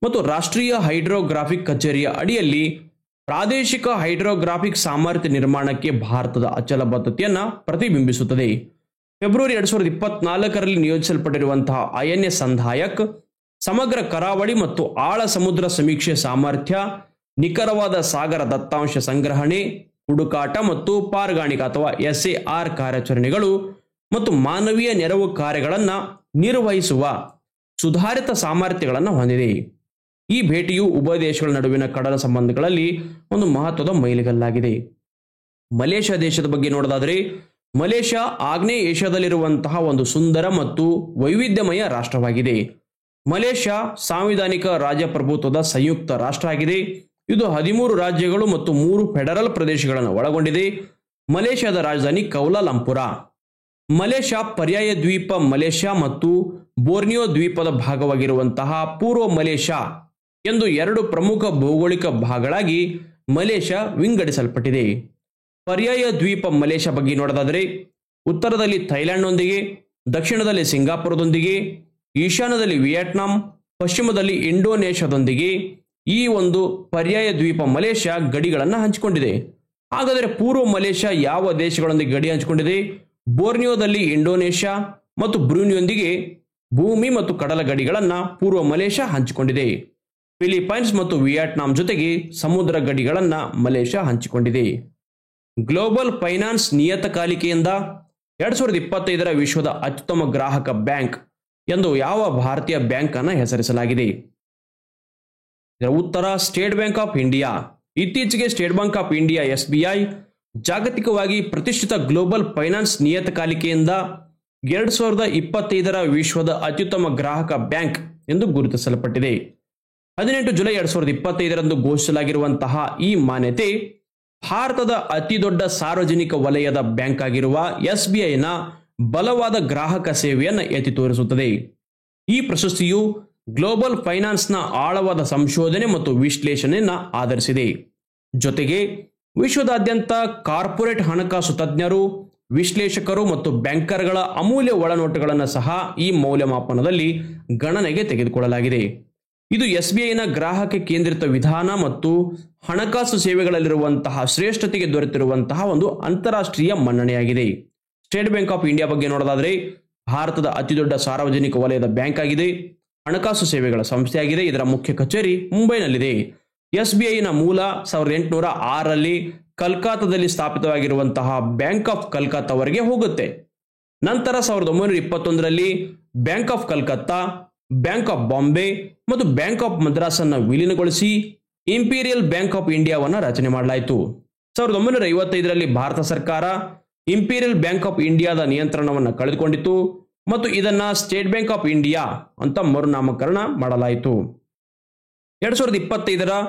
ಮತ್ತು ರಾಷ್ಟ್ರೀಯ ಹೈಡ್ರೋಗ್ರಾಫಿಕ್ ಕಚೇರಿಯ ಅಡಿಯಲ್ಲಿ ಪ್ರಾದೇಶಿಕ ಹೈಡ್ರೋಗ್ರಾಫಿಕ್ ಸಾಮರ್ಥ್ಯ ನಿರ್ಮಾಣಕ್ಕೆ ಭಾರತದ ಅಚಲ ಬದ್ಧತೆಯನ್ನು ಪ್ರತಿಬಿಂಬಿಸುತ್ತದೆ. ಫೆಬ್ರವರಿ 2024ರಲ್ಲಿ ನಿಯೋಜಿಸಲ್ಪಟ್ಟಿರುವಂತಹ INS ಸಂಧಾಯಕ್ ಸಮಗ್ರ ಕರಾವಳಿ ಮತ್ತು ಆಳ ಸಮುದ್ರ ಸಮೀಕ್ಷೆ ಸಾಮರ್ಥ್ಯ, ನಿಖರವಾದ ಸಾಗರ ದತ್ತಾಂಶ ಸಂಗ್ರಹಣೆ, ಹುಡುಕಾಟ ಮತ್ತು ಪಾರ್ಗಾಣಿಕ ಅಥವಾ SAR ಕಾರ್ಯಾಚರಣೆಗಳು ಮತ್ತು ಮಾನವೀಯ ನೆರವು ಕಾರ್ಯಗಳನ್ನು ನಿರ್ವಹಿಸುವ ಸುಧಾರಿತ ಸಾಮರ್ಥ್ಯಗಳನ್ನು ಹೊಂದಿದೆ. ಈ ಭೇಟಿಯು ಉಭಯ ದೇಶಗಳ ನಡುವಿನ ಕಡಲ ಸಂಬಂಧಗಳಲ್ಲಿ ಒಂದು ಮಹತ್ವದ ಮೈಲಿಗಲ್ಲಾಗಿದೆ. ಮಲೇಷ್ಯಾ ದೇಶದ ಬಗ್ಗೆ ನೋಡೋದಾದರೆ, ಮಲೇಷ್ಯಾ ಆಗ್ನೇಯ ಏಷ್ಯಾದಲ್ಲಿರುವಂತಹ ಒಂದು ಸುಂದರ ಮತ್ತು ವೈವಿಧ್ಯಮಯ ರಾಷ್ಟ್ರವಾಗಿದೆ. ಮಲೇಷ್ಯಾ ಸಾಂವಿಧಾನಿಕ ರಾಜಪ್ರಭುತ್ವದ ಸಂಯುಕ್ತ ರಾಷ್ಟ್ರ ಆಗಿದೆ. ಇದು 13 ರಾಜ್ಯಗಳು ಮತ್ತು 3 ಫೆಡರಲ್ ಪ್ರದೇಶಗಳನ್ನು ಒಳಗೊಂಡಿದೆ. ಮಲೇಷ್ಯಾದ ರಾಜಧಾನಿ ಕೌಲಾಲಂಪುರ. ಮಲೇಷ್ಯಾ ಪರ್ಯಾಯ ದ್ವೀಪ ಮಲೇಷ್ಯಾ ಮತ್ತು ಬೋರ್ನಿಯೋ ದ್ವೀಪದ ಭಾಗವಾಗಿರುವಂತಹ ಪೂರ್ವ ಮಲೇಷ್ಯಾ ಎಂದು ಎರಡು ಪ್ರಮುಖ ಭೌಗೋಳಿಕ ಭಾಗಗಳಾಗಿ ಮಲೇಷ್ಯಾ ವಿಂಗಡಿಸಲ್ಪಟ್ಟಿದೆ. ಪರ್ಯಾಯ ದ್ವೀಪ ಮಲೇಷ್ಯಾ ಬಗ್ಗೆ ನೋಡೋದಾದರೆ ಉತ್ತರದಲ್ಲಿ ಥೈಲ್ಯಾಂಡ್ನೊಂದಿಗೆ, ದಕ್ಷಿಣದಲ್ಲಿ ಸಿಂಗಾಪುರದೊಂದಿಗೆ, ಈಶಾನ್ಯದಲ್ಲಿ ವಿಯೆಟ್ನಾಂ, ಪಶ್ಚಿಮದಲ್ಲಿ ಇಂಡೋನೇಷ್ಯಾದೊಂದಿಗೆ ಈ ಒಂದು ಪರ್ಯಾಯ ದ್ವೀಪ ಮಲೇಷ್ಯಾ ಗಡಿಗಳನ್ನು ಹಂಚಿಕೊಂಡಿದೆ. ಹಾಗಾದರೆ ಪೂರ್ವ ಮಲೇಷ್ಯಾ ಯಾವ ದೇಶಗಳೊಂದಿಗೆ ಗಡಿ ಹಂಚಿಕೊಂಡಿದೆ? ಬೋರ್ನಿಯೋದಲ್ಲಿ ಇಂಡೋನೇಷ್ಯಾ ಮತ್ತು ಬ್ರೂನಿಯೊಂದಿಗೆ ಭೂಮಿ ಮತ್ತು ಕಡಲ ಗಡಿಗಳನ್ನು ಪೂರ್ವ ಮಲೇಷ್ಯಾ ಹಂಚಿಕೊಂಡಿದೆ. ಫಿಲಿಪೈನ್ಸ್ ಮತ್ತು ವಿಯೆಟ್ನಾಂ ಜೊತೆಗೆ ಸಮುದ್ರ ಗಡಿಗಳನ್ನು ಮಲೇಷ್ಯಾ ಹಂಚಿಕೊಂಡಿದೆ. ಗ್ಲೋಬಲ್ ಫೈನಾನ್ಸ್ ನಿಯತಕಾಲಿಕೆಯಿಂದ 2025 ವಿಶ್ವದ ಅತ್ಯುತ್ತಮ ಗ್ರಾಹಕ ಬ್ಯಾಂಕ್ ಎಂದು ಯಾವ ಭಾರತೀಯ ಬ್ಯಾಂಕ್ ಅನ್ನು ಹೆಸರಿಸಲಾಗಿದೆ? ಇದರ ಉತ್ತರ ಸ್ಟೇಟ್ ಬ್ಯಾಂಕ್ ಆಫ್ ಇಂಡಿಯಾ. ಇತ್ತೀಚೆಗೆ state bank of India SBI ಜಾಗತಿಕವಾಗಿ ಪ್ರತಿಷ್ಠಿತ ಗ್ಲೋಬಲ್ ಫೈನಾನ್ಸ್ ನಿಯತಕಾಲಿಕೆಯಿಂದ 2025 ವಿಶ್ವದ ಅತ್ಯುತ್ತಮ ಗ್ರಾಹಕ ಬ್ಯಾಂಕ್ ಎಂದು ಗುರುತಿಸಲ್ಪಟ್ಟಿದೆ. 18 ಜುಲೈ 2025 ಘೋಷಿಸಲಾಗಿರುವಂತಹ ಈ ಮಾನ್ಯತೆ ಭಾರತದ ಅತಿದೊಡ್ಡ ಸಾರ್ವಜನಿಕ ವಲಯದ ಬ್ಯಾಂಕ್ ಆಗಿರುವ SBIನ ಬಲವಾದ ಗ್ರಾಹಕ ಸೇವೆಯನ್ನು ಎತ್ತಿ ತೋರಿಸುತ್ತದೆ. ಈ ಪ್ರಶಸ್ತಿಯು ಗ್ಲೋಬಲ್ ಫೈನಾನ್ಸ್ನ ಆಳವಾದ ಸಂಶೋಧನೆ ಮತ್ತು ವಿಶ್ಲೇಷಣೆಯನ್ನು ಆಧರಿಸಿದೆ. ಜೊತೆಗೆ ವಿಶ್ವದಾದ್ಯಂತ ಕಾರ್ಪೊರೇಟ್ ಹಣಕಾಸು ತಜ್ಞರು, ವಿಶ್ಲೇಷಕರು ಮತ್ತು ಬ್ಯಾಂಕರ್ಗಳ ಅಮೂಲ್ಯ ಒಳನೋಟಗಳನ್ನು ಸಹ ಈ ಮೌಲ್ಯಮಾಪನದಲ್ಲಿ ಗಣನೆಗೆ ತೆಗೆದುಕೊಳ್ಳಲಾಗಿದೆ. ಇದು SBIನ ಗ್ರಾಹಕ ಕೇಂದ್ರಿತ ವಿಧಾನ ಮತ್ತು ಹಣಕಾಸು ಸೇವೆಗಳಲ್ಲಿರುವಂತಹ ಶ್ರೇಷ್ಠತೆಗೆ ದೊರೆತಿರುವಂತಹ ಒಂದು ಅಂತಾರಾಷ್ಟ್ರೀಯ ಮನ್ನಣೆಯಾಗಿದೆ. ಸ್ಟೇಟ್ ಬ್ಯಾಂಕ್ ಆಫ್ ಇಂಡಿಯಾ ಬಗ್ಗೆ ನೋಡೋದಾದರೆ ಭಾರತದ ಅತಿದೊಡ್ಡ ಸಾರ್ವಜನಿಕ ವಲಯದ ಬ್ಯಾಂಕ್ ಆಗಿದೆ, ಹಣಕಾಸು ಸೇವೆಗಳ ಸಂಸ್ಥೆಯಾಗಿದೆ. ಇದರ ಮುಖ್ಯ ಕಚೇರಿ ಮುಂಬೈನಲ್ಲಿದೆ. SBIನ ಮೂಲ 1806ರಲ್ಲಿ ಕಲ್ಕತ್ತಾದಲ್ಲಿ ಸ್ಥಾಪಿತವಾಗಿರುವಂತಹ ಬ್ಯಾಂಕ್ ಆಫ್ ಕಲ್ಕತ್ತಾವರೆಗೆ ಹೋಗುತ್ತೆ. ನಂತರ 1921ರಲ್ಲಿ bank of Calcutta, bank of Bombay ಮತ್ತು ಬ್ಯಾಂಕ್ ಆಫ್ ಮದ್ರಾಸ್ ಅನ್ನು ವಿಲೀನಗೊಳಿಸಿ ಇಂಪೀರಿಯಲ್ ಬ್ಯಾಂಕ್ ಆಫ್ ಇಂಡಿಯಾವನ್ನು ರಚನೆ ಮಾಡಲಾಯಿತು. 1955ರಲ್ಲಿ ಭಾರತ ಸರ್ಕಾರ ಇಂಪೀರಿಯಲ್ ಬ್ಯಾಂಕ್ ಆಫ್ ಇಂಡಿಯಾದ ನಿಯಂತ್ರಣವನ್ನು ಕಳೆದುಕೊಂಡಿತು ಮತ್ತು ಇದನ್ನ ಸ್ಟೇಟ್ ಬ್ಯಾಂಕ್ ಆಫ್ ಇಂಡಿಯಾ ಅಂತ ಮರುನಾಮಕರಣ ಮಾಡಲಾಯಿತು. 2025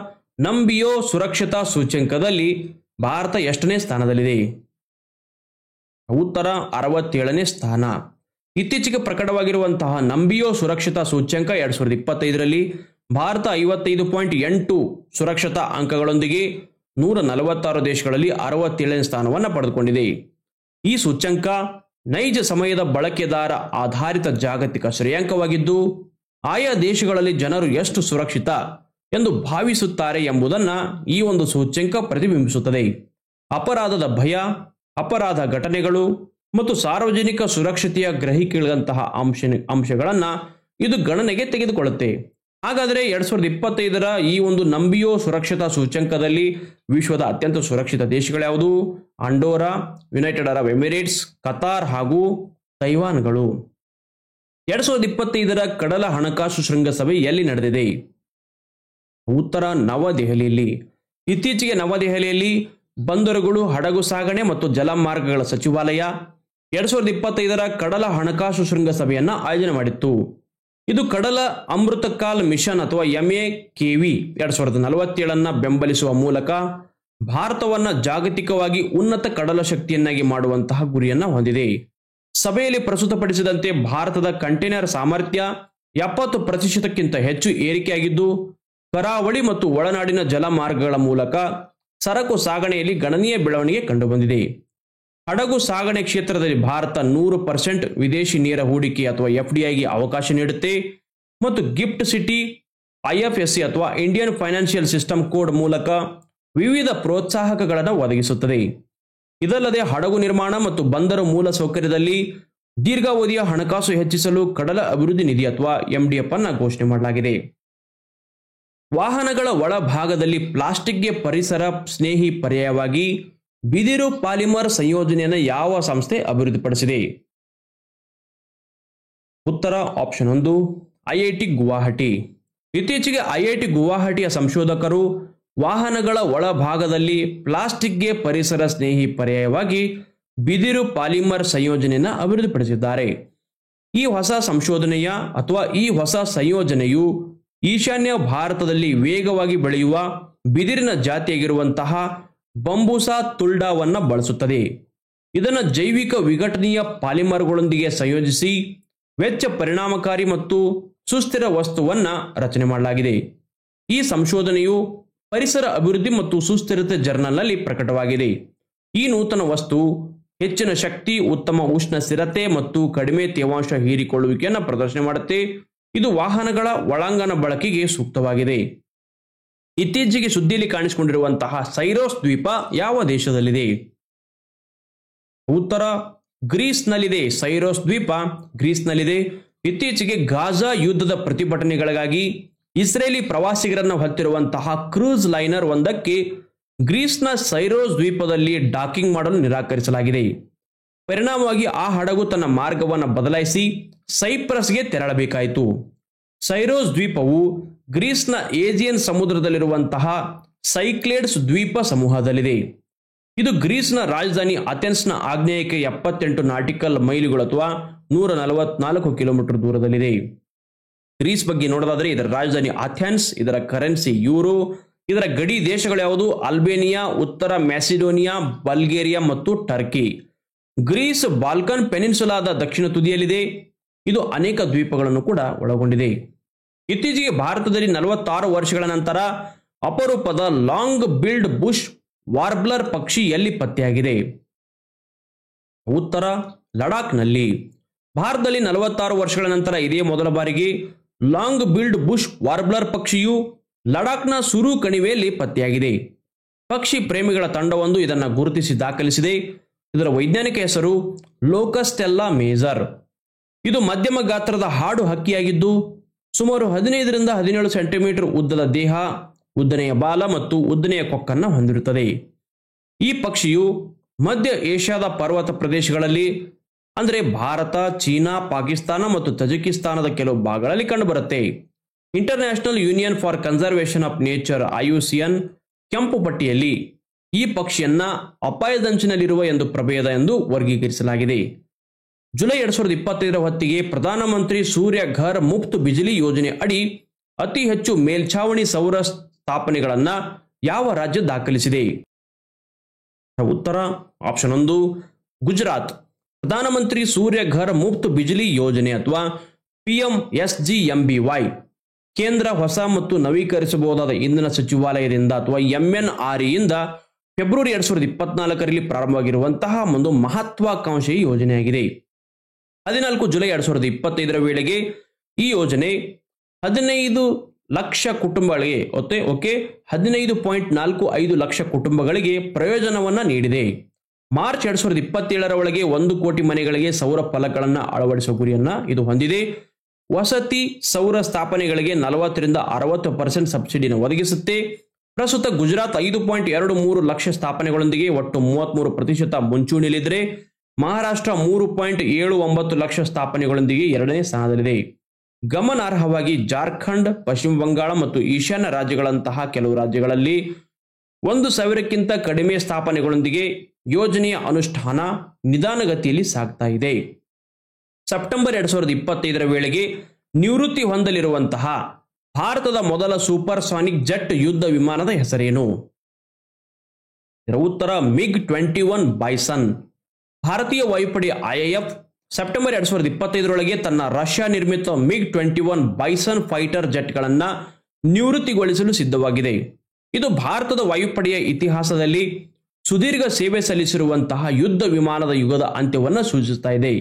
ನಂಬಿಯೋ ಸುರಕ್ಷತಾ ಸೂಚ್ಯಂಕದಲ್ಲಿ ಭಾರತ ಎಷ್ಟನೇ ಸ್ಥಾನದಲ್ಲಿದೆ? ಉತ್ತರ 67ನೇ ಸ್ಥಾನ. ಇತ್ತೀಚೆಗೆ ಪ್ರಕಟವಾಗಿರುವಂತಹ ನಂಬಿಯೋ ಸುರಕ್ಷತಾ ಸೂಚ್ಯಂಕ 2025ರಲ್ಲಿ ಭಾರತ 55.8 ಸುರಕ್ಷತಾ ಅಂಕಗಳೊಂದಿಗೆ 146 ದೇಶಗಳಲ್ಲಿ 67ನೇ ಸ್ಥಾನವನ್ನು ಪಡೆದುಕೊಂಡಿದೆ. ಈ ಸೂಚ್ಯಂಕ ನೈಜ ಸಮಯದ ಬಳಕೆದಾರ ಆಧಾರಿತ ಜಾಗತಿಕ ಶ್ರೇಯಾಂಕವಾಗಿದ್ದು ಆಯಾ ದೇಶಗಳಲ್ಲಿ ಜನರು ಎಷ್ಟು ಸುರಕ್ಷಿತ ಎಂದು ಭಾವಿಸುತ್ತಾರೆ ಎಂಬುದನ್ನು ಈ ಒಂದು ಸೂಚ್ಯಂಕ ಪ್ರತಿಬಿಂಬಿಸುತ್ತದೆ. ಅಪರಾಧದ ಭಯ, ಅಪರಾಧ ಘಟನೆಗಳು ಮತ್ತು ಸಾರ್ವಜನಿಕ ಸುರಕ್ಷತೆಯ ಗ್ರಹಿಕೆಗಳಂತಹ ಅಂಶಗಳನ್ನು ಇದು ಗಣನೆಗೆ ತೆಗೆದುಕೊಳ್ಳುತ್ತೆ. ಹಾಗಾದರೆ 2025 ಈ ಒಂದು ನಂಬಿಯೋ ಸುರಕ್ಷತಾ ಸೂಚ್ಯಂಕದಲ್ಲಿ ವಿಶ್ವದ ಅತ್ಯಂತ ಸುರಕ್ಷಿತ ದೇಶಗಳ್ಯಾವುದು? Andorra, United Arab Emirates, Qatar ಹಾಗೂ ತೈವಾನ್ಗಳು. 2025 ಕಡಲ ಹಣಕಾಸು ಶೃಂಗಸಭೆ ಎಲ್ಲಿ ನಡೆದಿದೆ? ಉತ್ತರ ನವದೆಹಲಿಯಲ್ಲಿ. ಇತ್ತೀಚೆಗೆ ನವದೆಹಲಿಯಲ್ಲಿ ಬಂದರುಗಳು, ಹಡಗು ಸಾಗಣೆ ಮತ್ತು ಜಲಮಾರ್ಗಗಳ ಸಚಿವಾಲಯ 2025 ಕಡಲ ಹಣಕಾಸು ಶೃಂಗಸಭೆಯನ್ನು ಆಯೋಜನೆ ಮಾಡಿತ್ತು. ಇದು ಕಡಲ ಅಮೃತಕಾಲ್ ಮಿಷನ್ ಅಥವಾ MAKV 2047 ಬೆಂಬಲಿಸುವ ಮೂಲಕ ಭಾರತವನ್ನು ಜಾಗತಿಕವಾಗಿ ಉನ್ನತ ಕಡಲ ಶಕ್ತಿಯನ್ನಾಗಿ ಮಾಡುವಂತಹ ಗುರಿಯನ್ನು ಹೊಂದಿದೆ. ಸಭೆಯಲ್ಲಿ ಪ್ರಸ್ತುತಪಡಿಸಿದಂತೆ ಭಾರತದ ಕಂಟೈನರ್ ಸಾಮರ್ಥ್ಯ 70%ಕ್ಕಿಂತ ಹೆಚ್ಚು ಏರಿಕೆಯಾಗಿದ್ದು ಕರಾವಳಿ ಮತ್ತು ಒಳನಾಡಿನ ಜಲಮಾರ್ಗಗಳ ಮೂಲಕ ಸರಕು ಸಾಗಣೆಯಲ್ಲಿ ಗಣನೀಯ ಬೆಳವಣಿಗೆ ಕಂಡುಬಂದಿದೆ. ಹಡಗು ಸಾಗಣೆ ಕ್ಷೇತ್ರದಲ್ಲಿ ಭಾರತ 100% ವಿದೇಶಿ ನೇರ ಹೂಡಿಕೆ ಅಥವಾ FDIಗೆ ಅವಕಾಶ ನೀಡುತ್ತೆ ಮತ್ತು ಗಿಫ್ಟ್ ಸಿಟಿ IFSC ಅಥವಾ ಇಂಡಿಯನ್ ಫೈನಾನ್ಷಿಯಲ್ ಸಿಸ್ಟಮ್ ಕೋಡ್ ಮೂಲಕ ವಿವಿಧ ಪ್ರೋತ್ಸಾಹಕಗಳನ್ನು ಒದಗಿಸುತ್ತದೆ. ಇದಲ್ಲದೆ ಹಡಗು ನಿರ್ಮಾಣ ಮತ್ತು ಬಂದರು ಮೂಲ ಸೌಕರ್ಯದಲ್ಲಿ ದೀರ್ಘಾವಧಿಯ ಹಣಕಾಸು ಹೆಚ್ಚಿಸಲು ಕಡಲ ಅಭಿವೃದ್ಧಿ ನಿಧಿ ಅಥವಾ MDF ಅನ್ನು ಘೋಷಣೆ ಮಾಡಲಾಗಿದೆ. ವಾಹನಗಳ ಒಳಭಾಗದಲ್ಲಿ ಪ್ಲಾಸ್ಟಿಕ್ಗೆ ಪರಿಸರ ಸ್ನೇಹಿ ಪರ್ಯಾಯವಾಗಿ ಬಿದಿರು ಪಾಲಿಮರ್ ಸಂಯೋಜನೆಯನ್ನು ಯಾವ ಸಂಸ್ಥೆ ಅಭಿವೃದ್ಧಿಪಡಿಸಿದೆ? ಉತ್ತರ ಆಪ್ಷನ್ 1 IIT ಗುವಾಹಟಿ. ಇತ್ತೀಚೆಗೆ IIT ಗುವಾಹಟಿಯ ಸಂಶೋಧಕರು ವಾಹನಗಳ ಒಳಭಾಗದಲ್ಲಿ ಪ್ಲಾಸ್ಟಿಕ್ಗೆ ಪರಿಸರ ಸ್ನೇಹಿ ಪರ್ಯಾಯವಾಗಿ ಬಿದಿರು ಪಾಲಿಮರ್ ಸಂಯೋಜನೆಯನ್ನು ಅಭಿವೃದ್ಧಿಪಡಿಸಿದ್ದಾರೆ. ಈ ಹೊಸ ಸಂಶೋಧನೆಯ ಅಥವಾ ಈ ಹೊಸ ಸಂಯೋಜನೆಯು ಈಶಾನ್ಯ ಭಾರತದಲ್ಲಿ ವೇಗವಾಗಿ ಬೆಳೆಯುವ ಬಿದಿರಿನ ಜಾತಿಯಾಗಿರುವಂತಹ ಬಂಬೂಸಾ ತುಲ್ಡಾವನ್ನು ಬಳಸುತ್ತದೆ. ಇದನ್ನು ಜೈವಿಕ ವಿಘಟನೀಯ ಪಾಲಿಮರ್ಗಳೊಂದಿಗೆ ಸಂಯೋಜಿಸಿ ವೆಚ್ಚ ಪರಿಣಾಮಕಾರಿ ಮತ್ತು ಸುಸ್ಥಿರ ವಸ್ತುವನ್ನ ರಚನೆ ಮಾಡಲಾಗಿದೆ. ಈ ಸಂಶೋಧನೆಯು ಪರಿಸರ ಅಭಿವೃದ್ಧಿ ಮತ್ತು ಸುಸ್ಥಿರತೆ ಜರ್ನಲ್ನಲ್ಲಿ ಪ್ರಕಟವಾಗಿದೆ. ಈ ನೂತನ ವಸ್ತು ಹೆಚ್ಚಿನ ಶಕ್ತಿ, ಉತ್ತಮ ಉಷ್ಣ ಸ್ಥಿರತೆ ಮತ್ತು ಕಡಿಮೆ ತೇವಾಂಶ ಹೀರಿಕೊಳ್ಳುವಿಕೆಯನ್ನು ಪ್ರದರ್ಶನ ಮಾಡುತ್ತೆ. ಇದು ವಾಹನಗಳ ಒಳಾಂಗಣ ಬಳಕೆಗೆ ಸೂಕ್ತವಾಗಿದೆ. ಇತ್ತೀಚೆಗೆ ಸುದ್ದಿಯಲ್ಲಿ ಕಾಣಿಸಿಕೊಂಡಿರುವಂತಹ ಸೈರೋಸ್ ದ್ವೀಪ ಯಾವ ದೇಶದಲ್ಲಿದೆ? ಉತ್ತರ ಗ್ರೀಸ್ನಲ್ಲಿದೆ. ಸೈರೋಸ್ ದ್ವೀಪ ಗ್ರೀಸ್ನಲ್ಲಿದೆ. ಇತ್ತೀಚೆಗೆ ಗಾಜಾ ಯುದ್ಧದ ಪ್ರತಿಭಟನೆಗಳಿಗಾಗಿ ಇಸ್ರೇಲಿ ಪ್ರವಾಸಿಗರನ್ನು ಹೊತ್ತಿರುವಂತಹ ಕ್ರೂಸ್ ಲೈನರ್ ಒಂದಕ್ಕೆ ಗ್ರೀಸ್ನ ಸೈರೋಸ್ ದ್ವೀಪದಲ್ಲಿ ಡಾಕಿಂಗ್ ಮಾಡಲು ನಿರಾಕರಿಸಲಾಗಿದೆ. ಪರಿಣಾಮವಾಗಿ ಆ ಹಡಗು ತನ್ನ ಮಾರ್ಗವನ್ನು ಬದಲಾಯಿಸಿ ಸೈಪ್ರಸ್ಗೆ ತೆರಳಬೇಕಾಯಿತು. ಸೈರೋಸ್ ದ್ವೀಪವು ಗ್ರೀಸ್ನ ಏಜಿಯನ್ ಸಮುದ್ರದಲ್ಲಿರುವಂತಹ ಸೈಕ್ಲೇಡ್ಸ್ ದ್ವೀಪ ಸಮೂಹದಲ್ಲಿದೆ. ಇದು ಗ್ರೀಸ್ನ ರಾಜಧಾನಿ ಅಥೆನ್ಸ್ನ ಆಗ್ನೇಯಕ್ಕೆ 78 ನಾಟಿಕಲ್ ಮೈಲುಗಳು ಅಥವಾ 144 ಕಿಲೋಮೀಟರ್ ದೂರದಲ್ಲಿದೆ. ಗ್ರೀಸ್ ಬಗ್ಗೆ ನೋಡೋದಾದರೆ ಇದರ ರಾಜಧಾನಿ ಅಥೆನ್ಸ್, ಇದರ ಕರೆನ್ಸಿ ಯೂರೋ, ಇದರ ಗಡಿ ದೇಶಗಳು ಯಾವುದು? ಅಲ್ಬೇನಿಯಾ, ಉತ್ತರ ಮ್ಯಾಸಿಡೋನಿಯಾ, ಬಲ್ಗೇರಿಯಾ ಮತ್ತು ಟರ್ಕಿ. ಗ್ರೀಸ್ ಬಾಲ್ಕನ್ ಪೆನಿನ್ಸುಲಾದ ದಕ್ಷಿಣ ತುದಿಯಲ್ಲಿದೆ. ಇದು ಅನೇಕ ದ್ವೀಪಗಳನ್ನು ಕೂಡ ಒಳಗೊಂಡಿದೆ. ಇತ್ತೀಚೆಗೆ ಭಾರತದಲ್ಲಿ 46 ವರ್ಷಗಳ ನಂತರ ಅಪರೂಪದ ಲಾಂಗ್ ಬಿಲ್ಡ್ ಬುಷ್ ವಾರ್ಬ್ಲರ್ ಪಕ್ಷಿ ಎಲ್ಲಿ ಪತ್ತೆಯಾಗಿದೆ? ಉತ್ತರ ಲಡಾಖ್ನಲ್ಲಿ. ಭಾರತದಲ್ಲಿ 46 ವರ್ಷಗಳ ನಂತರ ಇದೇ ಮೊದಲ ಬಾರಿಗೆ ಲಾಂಗ್ ಬಿಲ್ಡ್ ಬುಷ್ ವಾರ್ಬ್ಲರ್ ಪಕ್ಷಿಯು ಲಡಾಖ್ನ ಸುರು ಕಣಿವೆಯಲ್ಲಿ ಪತ್ತೆಯಾಗಿದೆ. ಪಕ್ಷಿ ಪ್ರೇಮಿಗಳ ತಂಡವೊಂದು ಇದನ್ನು ಗುರುತಿಸಿ ದಾಖಲಿಸಿದೆ. ಇದರ ವೈಜ್ಞಾನಿಕ ಹೆಸರು ಲೋಕಸ್ಟೆಲ್ಲಾ ಮೇಜರ್. ಇದು ಮಧ್ಯಮ ಗಾತ್ರದ ಹಾಡು ಹಕ್ಕಿಯಾಗಿದ್ದು ಸುಮಾರು 15ರಿಂದ 17 ಸೆಂಟಿಮೀಟರ್ ಉದ್ದದ ದೇಹ, ಉದ್ದನೆಯ ಬಾಲ ಮತ್ತು ಉದ್ದನೆಯ ಕೊಕ್ಕನ್ನು ಹೊಂದಿರುತ್ತದೆ. ಈ ಪಕ್ಷಿಯು ಮಧ್ಯ ಏಷ್ಯಾದ ಪರ್ವತ ಪ್ರದೇಶಗಳಲ್ಲಿ ಅಂದರೆ ಭಾರತ, ಚೀನಾ, ಪಾಕಿಸ್ತಾನ ಮತ್ತು ತಜಿಕಿಸ್ತಾನದ ಕೆಲವು ಭಾಗಗಳಲ್ಲಿ ಕಂಡುಬರುತ್ತೆ. International union for conservation of nature IUCN ಕೆಂಪು ಪಟ್ಟಿಯಲ್ಲಿ ಈ ಪಕ್ಷಿಯನ್ನ ಅಪಾಯದಂಚಿನಲ್ಲಿರುವ ಎಂದು ಪ್ರಭೇದ ಎಂದು ವರ್ಗೀಕರಿಸಲಾಗಿದೆ. ಜುಲೈ 2025 ಹೊತ್ತಿಗೆ ಪ್ರಧಾನಮಂತ್ರಿ ಸೂರ್ಯ ಘರ್ ಮುಫ್ತ್ ಬಿಜಿಲಿ ಯೋಜನೆ ಅಡಿ ಅತಿ ಹೆಚ್ಚು ಮೇಲ್ಛಾವಣಿ ಸೌರ ಸ್ಥಾಪನೆಗಳನ್ನು ಯಾವ ರಾಜ್ಯ ದಾಖಲಿಸಿದೆ? ಉತ್ತರ ಆಪ್ಷನ್ 1 ಗುಜರಾತ್. ಪ್ರಧಾನಮಂತ್ರಿ ಸೂರ್ಯ ಘರ್ ಮುಫ್ತ್ ಬಿಜಿಲಿ ಯೋಜನೆ ಅಥವಾ PMSGMBY ಕೇಂದ್ರ ಹೊಸ ಮತ್ತು ನವೀಕರಿಸಬಹುದಾದ ಇಂಧನ ಸಚಿವಾಲಯದಿಂದ ಅಥವಾ MNRE ಯಿಂದ ಫೆಬ್ರವರಿ 2024ರಲ್ಲಿ ಪ್ರಾರಂಭವಾಗಿರುವಂತಹ ಒಂದು ಮಹತ್ವಾಕಾಂಕ್ಷಿ ಯೋಜನೆಯಾಗಿದೆ. 14 ಜುಲೈ 2025 ವೇಳೆಗೆ ಈ ಯೋಜನೆ 15 ಲಕ್ಷ ಕುಟುಂಬಗಳಿಗೆ 15.45 ಲಕ್ಷ ಕುಟುಂಬಗಳಿಗೆ ಪ್ರಯೋಜನವನ್ನ ನೀಡಿದೆ. ಮಾರ್ಚ್ 2027 ಒಳಗೆ 1 ಕೋಟಿ ಮನೆಗಳಿಗೆ ಸೌರ ಫಲಕಗಳನ್ನು ಅಳವಡಿಸುವ ಗುರಿಯನ್ನ ಇದು ಹೊಂದಿದೆ. ವಸತಿ ಸೌರ ಸ್ಥಾಪನೆಗಳಿಗೆ 40ರಿಂದ 60% ಸಬ್ಸಿಡಿಯನ್ನು ಒದಗಿಸುತ್ತೆ. ಪ್ರಸ್ತುತ ಗುಜರಾತ್ 5.23 ಲಕ್ಷ ಸ್ಥಾಪನೆಗಳೊಂದಿಗೆ ಒಟ್ಟು 33% ಮುಂಚೂಣಿಯಲ್ಲಿದ್ದರೆ ಮಹಾರಾಷ್ಟ್ರ 3.79 ಲಕ್ಷ ಸ್ಥಾಪನೆಗಳೊಂದಿಗೆ 2ನೇ ಸ್ಥಾನದಲ್ಲಿದೆ. ಗಮನಾರ್ಹವಾಗಿ ಜಾರ್ಖಂಡ್, ಪಶ್ಚಿಮ ಬಂಗಾಳ ಮತ್ತು ಈಶಾನ್ಯ ರಾಜ್ಯಗಳಂತಹ ಕೆಲವು ರಾಜ್ಯಗಳಲ್ಲಿ 1,000ಕ್ಕಿಂತ ಕಡಿಮೆ ಸ್ಥಾಪನೆಗಳೊಂದಿಗೆ ಯೋಜನೆಯ ಅನುಷ್ಠಾನ ನಿಧಾನಗತಿಯಲ್ಲಿ ಸಾಗ್ತಾ ಇದೆ. ಸೆಪ್ಟೆಂಬರ್ 2025 ವೇಳೆಗೆ ನಿವೃತ್ತಿ ಹೊಂದಲಿರುವಂತಹ ಭಾರತದ ಮೊದಲ ಸೂಪರ್ ಸಾನಿಕ್ ಜೆಟ್ ಯುದ್ಧ ವಿಮಾನದ ಹೆಸರೇನು? ಇದರ ಉತ್ತರ MiG-21 ಬೈಸನ್. ಭಾರತೀಯ ವಾಯುಪಡೆ IAF ಸೆಪ್ಟೆಂಬರ್ 2025 ತನ್ನ ರಷ್ಯಾ ನಿರ್ಮಿತ MiG-21 ಬೈಸನ್ ಫೈಟರ್ ಜೆಟ್ಗಳನ್ನು ನಿವೃತ್ತಿಗೊಳಿಸಲು ಸಿದ್ಧವಾಗಿದೆ. ಇದು ಭಾರತದ ವಾಯುಪಡೆಯ ಇತಿಹಾಸದಲ್ಲಿ ಸುದೀರ್ಘ ಸೇವೆ ಸಲ್ಲಿಸಿರುವಂತಹ ಯುದ್ಧ ವಿಮಾನದ ಯುಗದ ಅಂತ್ಯವನ್ನು ಸೂಚಿಸುತ್ತಾ ಇದೆ.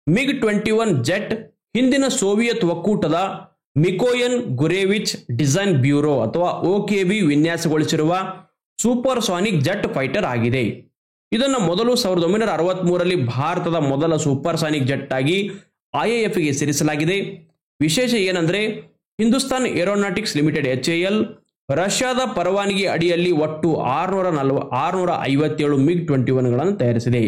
MiG-21 ಜೆಟ್ ಹಿಂದಿನ ಸೋವಿಯತ್ ಒಕ್ಕೂಟದ ಮಿಕೋಯನ್ ಗುರೇವಿಚ್ ಡಿಸೈನ್ ಬ್ಯೂರೋ ಅಥವಾ OKB ವಿನ್ಯಾಸಗೊಳಿಸಿರುವ ಸೂಪರ್ ಸಾನಿಕ್ ಜೆಟ್ ಫೈಟರ್ ಆಗಿದೆ. ಇದನ್ನು ಮೊದಲು 1963ರಲ್ಲಿ ಭಾರತದ ಮೊದಲ ಸೂಪರ್ ಸಾನಿಕ್ ಜೆಟ್ ಆಗಿ IAFಗೆ ಸೇರಿಸಲಾಗಿದೆ. ವಿಶೇಷ ಏನಂದ್ರೆ ಹಿಂದೂಸ್ತಾನ್ ಏರೋನಾಟಿಕ್ಸ್ ಲಿಮಿಟೆಡ್ HAL ರಷ್ಯಾದ ಪರವಾನಗಿ ಅಡಿಯಲ್ಲಿ ಒಟ್ಟು 657 MiG-21ಗಳನ್ನು ತಯಾರಿಸಿದೆ.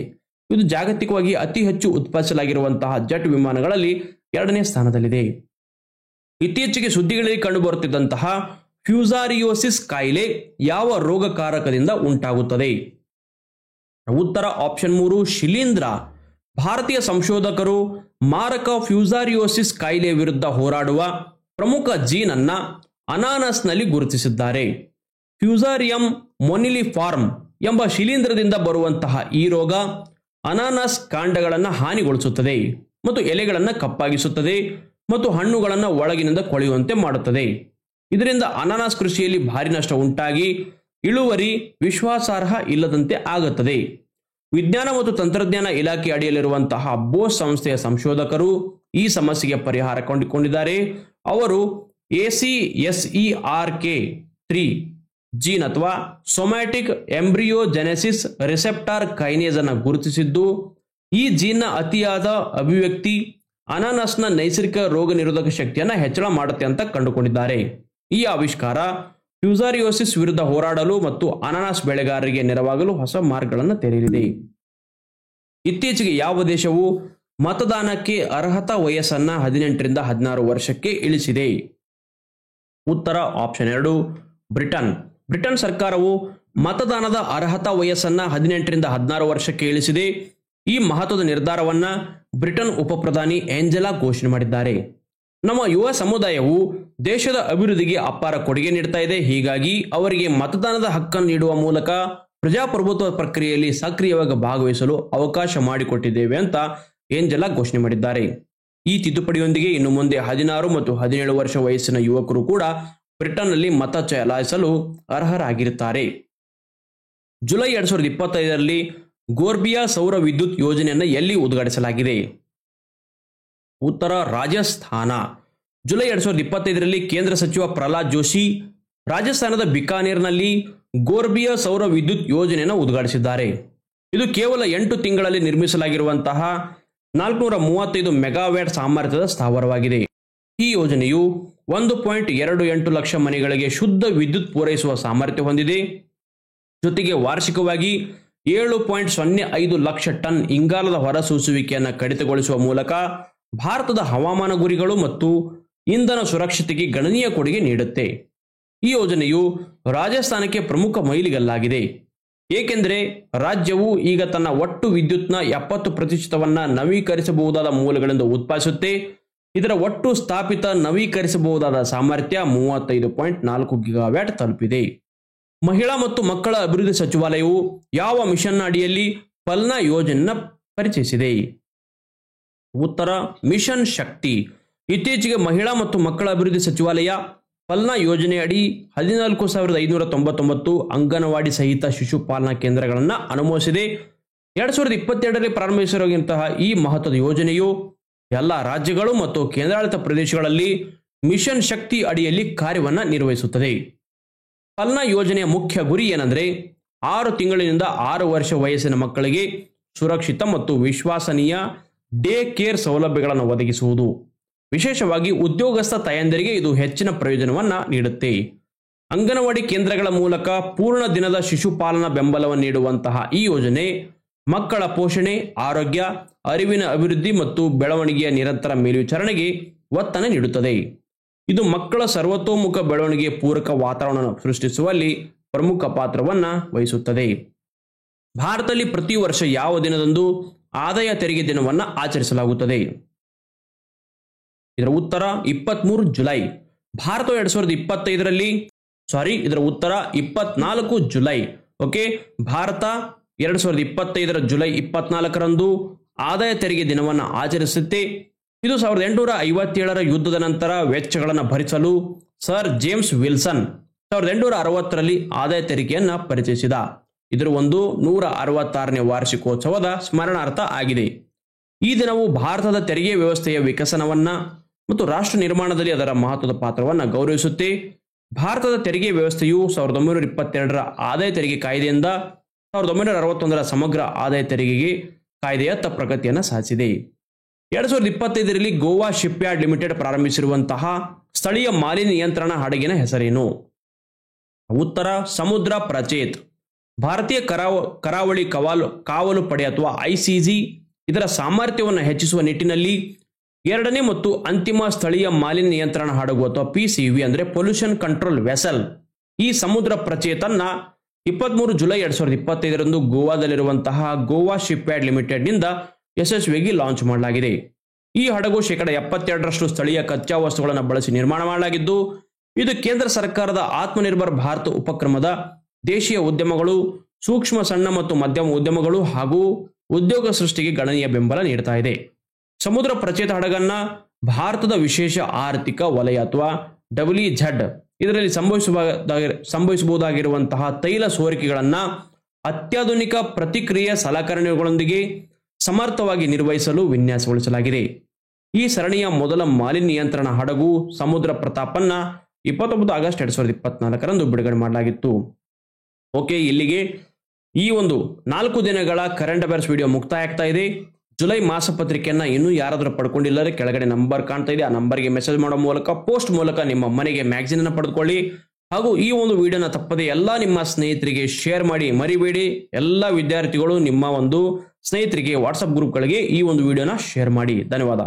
ಇದು ಜಾಗತಿಕವಾಗಿ ಅತಿ ಹೆಚ್ಚು ಉತ್ಪಾದಿಸಲಾಗಿರುವಂತಹ ಜೆಟ್ ವಿಮಾನಗಳಲ್ಲಿ 2ನೇ ಸ್ಥಾನದಲ್ಲಿದೆ. ಇತ್ತೀಚೆಗೆ ಸುದ್ದಿಗಳಲ್ಲಿ ಕಂಡುಬರುತ್ತಿದ್ದಂತಹ ಫ್ಯೂಸಾರಿಯೋಸಿಸ್ ಕಾಯಿಲೆ ಯಾವ ರೋಗಕಾರಕದಿಂದ ಉಂಟಾಗುತ್ತದೆ? ಉತ್ತರ ಆಪ್ಷನ್ 3 ಶಿಲೀಂಧ್ರ. ಭಾರತೀಯ ಸಂಶೋಧಕರು ಮಾರಕ ಫ್ಯೂಸಾರಿಯೋಸಿಸ್ ಕಾಯಿಲೆಯ ವಿರುದ್ಧ ಹೋರಾಡುವ ಪ್ರಮುಖ ಜೀನ್ ಅನ್ನ ಅನಾನಸ್ನಲ್ಲಿ ಗುರುತಿಸಿದ್ದಾರೆ. ಫ್ಯೂಸಾರಿಯಂ ಮೊನಿಲಿಫಾರ್ಮ್ ಎಂಬ ಶಿಲೀಂಧ್ರದಿಂದ ಬರುವಂತಹ ಈ ರೋಗ ಅನಾನಸ್ ಕಾಂಡಗಳನ್ನು ಹಾನಿಗೊಳಿಸುತ್ತದೆ ಮತ್ತು ಎಲೆಗಳನ್ನು ಕಪ್ಪಾಗಿಸುತ್ತದೆ ಮತ್ತು ಹಣ್ಣುಗಳನ್ನು ಒಳಗಿನಿಂದ ಕೊಳೆಯುವಂತೆ ಮಾಡುತ್ತದೆ. ಇದರಿಂದ ಅನಾನಸ್ ಕೃಷಿಯಲ್ಲಿ ಭಾರಿ ನಷ್ಟ ಉಂಟಾಗಿ ಇಳುವರಿ ವಿಶ್ವಾಸಾರ್ಹ ಇಲ್ಲದಂತೆ ಆಗುತ್ತದೆ. ವಿಜ್ಞಾನ ಮತ್ತು ತಂತ್ರಜ್ಞಾನ ಇಲಾಖೆ ಅಡಿಯಲ್ಲಿರುವಂತಹ ಬೋಸ್ ಸಂಸ್ಥೆಯ ಸಂಶೋಧಕರು ಈ ಸಮಸ್ಯೆಗೆ ಪರಿಹಾರ ಕಂಡುಕೊಂಡಿದ್ದಾರೆ. ಅವರು ACSERK3 ಜೀನ್ ಅಥವಾ ಸೊಮ್ಯಾಟಿಕ್ ಎಂಬ್ರಿಯೋಜೆನೆಸಿಸ್ ರಿಸೆಪ್ಟಾರ್ ಕೈನೇಸ್ ಅನ್ನು ಗುರುತಿಸಿದ್ದು, ಈ ಜೀನ್ನ ಅತಿಯಾದ ಅಭಿವ್ಯಕ್ತಿ ಅನಾನಸ್ನ ನೈಸರ್ಗಿಕ ರೋಗ ನಿರೋಧಕ ಶಕ್ತಿಯನ್ನು ಹೆಚ್ಚಳ ಮಾಡುತ್ತೆ ಅಂತ ಕಂಡುಕೊಂಡಿದ್ದಾರೆ. ಈ ಆವಿಷ್ಕಾರ ಫ್ಯೂಸಾರಿಯೋಸಿಸ್ ವಿರುದ್ಧ ಹೋರಾಡಲು ಮತ್ತು ಅನಾನಸ್ ಬೆಳೆಗಾರರಿಗೆ ನೆರವಾಗಲು ಹೊಸ ಮಾರ್ಗಗಳನ್ನು ತೆರೆಯಲಿದೆ. ಇತ್ತೀಚೆಗೆ ಯಾವ ದೇಶವು ಮತದಾನಕ್ಕೆ ಅರ್ಹತಾ ವಯಸ್ಸನ್ನ 18ರಿಂದ 16 ವರ್ಷಕ್ಕೆ ಇಳಿಸಿದೆ? ಉತ್ತರ ಆಪ್ಷನ್ 2 ಬ್ರಿಟನ್. ಬ್ರಿಟನ್ ಸರ್ಕಾರವು ಮತದಾನದ ಅರ್ಹತಾ ವಯಸ್ಸನ್ನ 18ರಿಂದ 16 ವರ್ಷಕ್ಕೆ ಇಳಿಸಿದೆ. ಈ ಮಹತ್ವದ ನಿರ್ಧಾರವನ್ನ ಬ್ರಿಟನ್ ಉಪಪ್ರಧಾನಿ ಏಂಜೆಲಾ ಘೋಷಣೆ ಮಾಡಿದ್ದಾರೆ. ನಮ್ಮ ಯುವ ಸಮುದಾಯವು ದೇಶದ ಅಭಿವೃದ್ಧಿಗೆ ಅಪಾರ ಕೊಡುಗೆ ನೀಡ್ತಾ ಇದೆ. ಹೀಗಾಗಿ ಅವರಿಗೆ ಮತದಾನದ ಹಕ್ಕನ್ನು ನೀಡುವ ಮೂಲಕ ಪ್ರಜಾಪ್ರಭುತ್ವ ಪ್ರಕ್ರಿಯೆಯಲ್ಲಿ ಸಕ್ರಿಯವಾಗಿ ಭಾಗವಹಿಸಲು ಅವಕಾಶ ಮಾಡಿಕೊಟ್ಟಿದ್ದೇವೆ ಅಂತ ಏಂಜೆಲಾ ಘೋಷಣೆ ಮಾಡಿದ್ದಾರೆ. ಈ ತಿದ್ದುಪಡಿಯೊಂದಿಗೆ ಇನ್ನು ಮುಂದೆ 16 ಮತ್ತು 17 ವರ್ಷ ವಯಸ್ಸಿನ ಯುವಕರು ಕೂಡ ಬ್ರಿಟನ್ನಲ್ಲಿ ಮತ ಚಲಾಯಿಸಲು ಅರ್ಹರಾಗಿರುತ್ತಾರೆ. ಜುಲೈ 2025ರಲ್ಲಿ ಗೋರ್ಬಿಯಾ ಸೌರ ವಿದ್ಯುತ್ ಯೋಜನೆಯನ್ನು ಎಲ್ಲಿ ಉದ್ಘಾಟಿಸಲಾಗಿದೆ? ಉತ್ತರ ರಾಜಸ್ಥಾನ. ಜುಲೈ 2025ರಲ್ಲಿ ಕೇಂದ್ರ ಸಚಿವ ಪ್ರಹ್ಲಾದ್ ಜೋಶಿ ರಾಜಸ್ಥಾನದ ಬಿಕಾನೇರ್ನಲ್ಲಿ ಗೋರ್ಬಿಯಾ ಸೌರ ವಿದ್ಯುತ್ ಯೋಜನೆಯನ್ನು ಉದ್ಘಾಟಿಸಿದ್ದಾರೆ. ಇದು ಕೇವಲ 8 ತಿಂಗಳಲ್ಲಿ ನಿರ್ಮಿಸಲಾಗಿರುವಂತಹ 435 ಮೆಗಾವ್ಯಾಟ್ ಸಾಮರ್ಥ್ಯದ ಸ್ಥಾವರವಾಗಿದೆ. ಈ ಯೋಜನೆಯು 1.28 ಲಕ್ಷ ಮನೆಗಳಿಗೆ ಶುದ್ಧ ವಿದ್ಯುತ್ ಪೂರೈಸುವ ಸಾಮರ್ಥ್ಯ ಹೊಂದಿದೆ. ಜೊತೆಗೆ ವಾರ್ಷಿಕವಾಗಿ 7.05 ಲಕ್ಷ ಟನ್ ಇಂಗಾಲದ ಹೊರಸೂಸುವಿಕೆಯನ್ನು ಕಡಿತಗೊಳಿಸುವ ಮೂಲಕ ಭಾರತದ ಹವಾಮಾನ ಗುರಿಗಳು ಮತ್ತು ಇಂಧನ ಸುರಕ್ಷತೆಗೆ ಗಣನೀಯ ಕೊಡುಗೆ ನೀಡುತ್ತೆ. ಈ ಯೋಜನೆಯು ರಾಜಸ್ಥಾನಕ್ಕೆ ಪ್ರಮುಖ ಮೈಲಿಗಲ್ಲಾಗಿದೆ. ಏಕೆಂದರೆ ರಾಜ್ಯವು ಈಗ ತನ್ನ ಒಟ್ಟು ವಿದ್ಯುತ್ನ 70% ನವೀಕರಿಸಬಹುದಾದ ಮೂಲಗಳಿಂದ ಉತ್ಪಾದಿಸುತ್ತೆ. ಇದರ ಒಟ್ಟು ಸ್ಥಾಪಿತ ನವೀಕರಿಸಬಹುದಾದ ಸಾಮರ್ಥ್ಯ 35.4 ಗಿಗಾವ್ಯಾಟ್ ತಲುಪಿದೆ. ಮಹಿಳಾ ಮತ್ತು ಮಕ್ಕಳ ಅಭಿವೃದ್ಧಿ ಸಚಿವಾಲಯವು ಯಾವ ಮಿಷನ್ನ ಅಡಿಯಲ್ಲಿ ಫಲ್ನಾ ಯೋಜನೆಯನ್ನು ಪರಿಚಯಿಸಿದೆ? ಉತ್ತರ ಮಿಷನ್ ಶಕ್ತಿ. ಇತ್ತೀಚೆಗೆ ಮಹಿಳಾ ಮತ್ತು ಮಕ್ಕಳ ಅಭಿವೃದ್ಧಿ ಸಚಿವಾಲಯ ಫಲ್ನಾ ಯೋಜನೆಯಡಿ 14,599 ಅಂಗನವಾಡಿ ಸಹಿತ ಶಿಶು ಪಾಲನಾ ಕೇಂದ್ರಗಳನ್ನು ಅನುಮೋದಿಸಿದೆ. 2022ರಲ್ಲಿ ಪ್ರಾರಂಭಿಸಿರುವಂತಹ ಈ ಮಹತ್ವದ ಯೋಜನೆಯು ಎಲ್ಲ ರಾಜ್ಯಗಳು ಮತ್ತು ಕೇಂದ್ರಾಡಳಿತ ಪ್ರದೇಶಗಳಲ್ಲಿ ಮಿಷನ್ ಶಕ್ತಿ ಅಡಿಯಲ್ಲಿ ಕಾರ್ಯವನ್ನು ನಿರ್ವಹಿಸುತ್ತದೆ. ಫಲ್ನಾ ಯೋಜನೆಯ ಮುಖ್ಯ ಗುರಿ ಏನೆಂದರೆ 6 ತಿಂಗಳಿನಿಂದ 6 ವರ್ಷ ವಯಸ್ಸಿನ ಮಕ್ಕಳಿಗೆ ಸುರಕ್ಷಿತ ಮತ್ತು ವಿಶ್ವಸನೀಯ ಡೇ ಕೇರ್ ಸೌಲಭ್ಯಗಳನ್ನು ಒದಗಿಸುವುದು. ವಿಶೇಷವಾಗಿ ಉದ್ಯೋಗಸ್ಥ ತಾಯಂದಿರಿಗೆ ಇದು ಹೆಚ್ಚಿನ ಪ್ರಯೋಜನವನ್ನು ನೀಡುತ್ತೆ. ಅಂಗನವಾಡಿ ಕೇಂದ್ರಗಳ ಮೂಲಕ ಪೂರ್ಣ ದಿನದ ಶಿಶುಪಾಲನಾ ಬೆಂಬಲವನ್ನು ನೀಡುವಂತಹ ಈ ಯೋಜನೆ ಮಕ್ಕಳ ಪೋಷಣೆ, ಆರೋಗ್ಯ, ಅರಿವಿನ ಅಭಿವೃದ್ಧಿ ಮತ್ತು ಬೆಳವಣಿಗೆಯ ನಿರಂತರ ಮೇಲ್ವಿಚಾರಣೆಗೆ ಒತ್ತನ್ನು ನೀಡುತ್ತದೆ. ಇದು ಮಕ್ಕಳ ಸರ್ವತೋಮುಖ ಬೆಳವಣಿಗೆಗೆ ಪೂರಕ ವಾತಾವರಣ ಸೃಷ್ಟಿಸುವಲ್ಲಿ ಪ್ರಮುಖ ಪಾತ್ರವನ್ನು ವಹಿಸುತ್ತದೆ. ಭಾರತದಲ್ಲಿ ಪ್ರತಿ ವರ್ಷ ಯಾವ ದಿನದಂದು ಆದಾಯ ತೆರಿಗೆ ದಿನವನ್ನು ಆಚರಿಸಲಾಗುತ್ತದೆ? ಇದರ ಉತ್ತರ 23 ಜುಲೈ. ಭಾರತ 2025ರಲ್ಲಿ ಇದರ ಉತ್ತರ 24 ಜುಲೈ. ಓಕೆ, ಭಾರತ 2025ರ ಜುಲೈ 24ರಂದು ಆದಾಯ ತೆರಿಗೆ ದಿನವನ್ನು ಆಚರಿಸುತ್ತೆ. ಇದು 1857ರ ಯುದ್ಧದ ನಂತರ ವೆಚ್ಚಗಳನ್ನು ಭರಿಸಲು ಸರ್ ಜೇಮ್ಸ್ ವಿಲ್ಸನ್ 1860ರಲ್ಲಿ ಆದಾಯ ತೆರಿಗೆಯನ್ನು ಪರಿಚಯಿಸಿದ. ಇದರ ಒಂದು 166ನೇ ವಾರ್ಷಿಕೋತ್ಸವದ ಸ್ಮರಣಾರ್ಥ ಆಗಿದೆ. ಈ ದಿನವು ಭಾರತದ ತೆರಿಗೆ ವ್ಯವಸ್ಥೆಯ ವಿಕಸನವನ್ನ ಮತ್ತು ರಾಷ್ಟ್ರ ನಿರ್ಮಾಣದಲ್ಲಿ ಅದರ ಮಹತ್ವದ ಪಾತ್ರವನ್ನು ಗೌರವಿಸುತ್ತೆ. ಭಾರತದ ತೆರಿಗೆ ವ್ಯವಸ್ಥೆಯು 1922ರ ಆದಾಯ ತೆರಿಗೆ ಕಾಯ್ದೆಯಿಂದ 1961ರ ಸಮಗ್ರ ಆದಾಯ ತೆರಿಗೆ ಕಾಯ್ದೆಯತ್ತ ಪ್ರಗತಿಯನ್ನು ಸಾಧಿಸಿದೆ. 2025ರಲ್ಲಿ ಗೋವಾ ಶಿಪ್ಯಾರ್ಡ್ ಲಿಮಿಟೆಡ್ ಪ್ರಾರಂಭಿಸಿರುವಂತಹ ಸ್ಥಳೀಯ ಮಾಲಿನ್ಯ ನಿಯಂತ್ರಣ ಹಡಗಿನ ಹೆಸರೇನು? ಉತ್ತರ ಸಮುದ್ರ ಪ್ರಚೇತ್. ಭಾರತೀಯ ಕರಾವಳಿ ಕಾವಲು ಪಡೆ ಅಥವಾ ICG ಇದರ ಸಾಮರ್ಥ್ಯವನ್ನು ಹೆಚ್ಚಿಸುವ ನಿಟ್ಟಿನಲ್ಲಿ 2ನೇ ಮತ್ತು ಅಂತಿಮ ಸ್ಥಳೀಯ ಮಾಲಿನ್ಯ ನಿಯಂತ್ರಣ ಹಡಗು ಅಥವಾ PCV ಅಂದರೆ ಪೊಲ್ಯೂಷನ್ ಕಂಟ್ರೋಲ್ ವೆಸಲ್ ಈ ಸಮುದ್ರ ಪ್ರಚೇತನ್ನ 23 ಜುಲೈ 2025ರಂದು ಗೋವಾದಲ್ಲಿರುವಂತಹ ಗೋವಾ ಶಿಪ್ಯಾರ್ಡ್ ಲಿಮಿಟೆಡ್ನಿಂದ ಯಶಸ್ವಿಯಾಗಿ ಲಾಂಚ್ ಮಾಡಲಾಗಿದೆ. ಈ ಹಡಗು 72% ಸ್ಥಳೀಯ ಕಚ್ಚಾ ವಸ್ತುಗಳನ್ನು ಬಳಸಿ ನಿರ್ಮಾಣ ಮಾಡಲಾಗಿದ್ದು, ಇದು ಕೇಂದ್ರ ಸರ್ಕಾರದ ಆತ್ಮನಿರ್ಭರ್ ಭಾರತ್ ಉಪಕ್ರಮದ ದೇಶೀಯ ಉದ್ಯಮಗಳು, ಸೂಕ್ಷ್ಮ ಸಣ್ಣ ಮತ್ತು ಮಧ್ಯಮ ಉದ್ಯಮಗಳು ಹಾಗೂ ಉದ್ಯೋಗ ಸೃಷ್ಟಿಗೆ ಗಣನೀಯ ಬೆಂಬಲ ನೀಡ್ತಾ ಇದೆ. ಸಮುದ್ರ ಪ್ರಚೇತ ಹಡಗನ್ನ ಭಾರತದ ವಿಶೇಷ ಆರ್ಥಿಕ ವಲಯ ಅಥವಾ WZ ಇದರಲ್ಲಿ ಸಂಭವಿಸಬಹುದಾಗಿರುವಂತಹ ತೈಲ ಸೋರಿಕೆಗಳನ್ನ ಅತ್ಯಾಧುನಿಕ ಪ್ರತಿಕ್ರಿಯೆ ಸಲಕರಣೆಗಳೊಂದಿಗೆ ಸಮರ್ಥವಾಗಿ ನಿರ್ವಹಿಸಲು ವಿನ್ಯಾಸಗೊಳಿಸಲಾಗಿದೆ. ಈ ಸರಣಿಯ ಮೊದಲ ಮಾಲಿನ್ಯ ನಿಯಂತ್ರಣ ಹಡಗು ಸಮುದ್ರ ಪ್ರತಾಪನ್ನ 29 ಆಗಸ್ಟ್ 2024 ಬಿಡುಗಡೆ ಮಾಡಲಾಗಿತ್ತು. ಓಕೆ, ಇಲ್ಲಿಗೆ ಈ ಒಂದು 4 ದಿನಗಳ ಕರೆಂಟ್ ಅಫೇರ್ಸ್ ವಿಡಿಯೋ ಮುಕ್ತಾಯ ಆಗ್ತಾ ಇದೆ. ಜುಲೈ ಮಾಸಪತ್ರಿಕೆಯನ್ನ ಇನ್ನೂ ಯಾರಾದರೂ ಪಡ್ಕೊಂಡಿಲ್ಲದೆ ಕೆಳಗಡೆ ನಂಬರ್ ಕಾಣ್ತಾ ಇದೆ, ಆ ನಂಬರ್ಗೆ ಮೆಸೇಜ್ ಮಾಡೋ ಮೂಲಕ ಪೋಸ್ಟ್ ಮೂಲಕ ನಿಮ್ಮ ಮನೆಗೆ ಮ್ಯಾಗಝಿನ್ ಅನ್ನು ಪಡೆದುಕೊಳ್ಳಿ. ಹಾಗೂ ಈ ಒಂದು ವಿಡಿಯೋನ ತಪ್ಪದೆ ಎಲ್ಲ ನಿಮ್ಮ ಸ್ನೇಹಿತರಿಗೆ ಶೇರ್ ಮಾಡಿ ಮರಿಬೇಡಿ. ಎಲ್ಲ ವಿದ್ಯಾರ್ಥಿಗಳು ನಿಮ್ಮ ಒಂದು ಸ್ನೇಹಿತರಿಗೆ ವಾಟ್ಸಪ್ ಗ್ರೂಪ್ಗಳಿಗೆ ಈ ಒಂದು ವಿಡಿಯೋನ ಶೇರ್ ಮಾಡಿ. ಧನ್ಯವಾದ.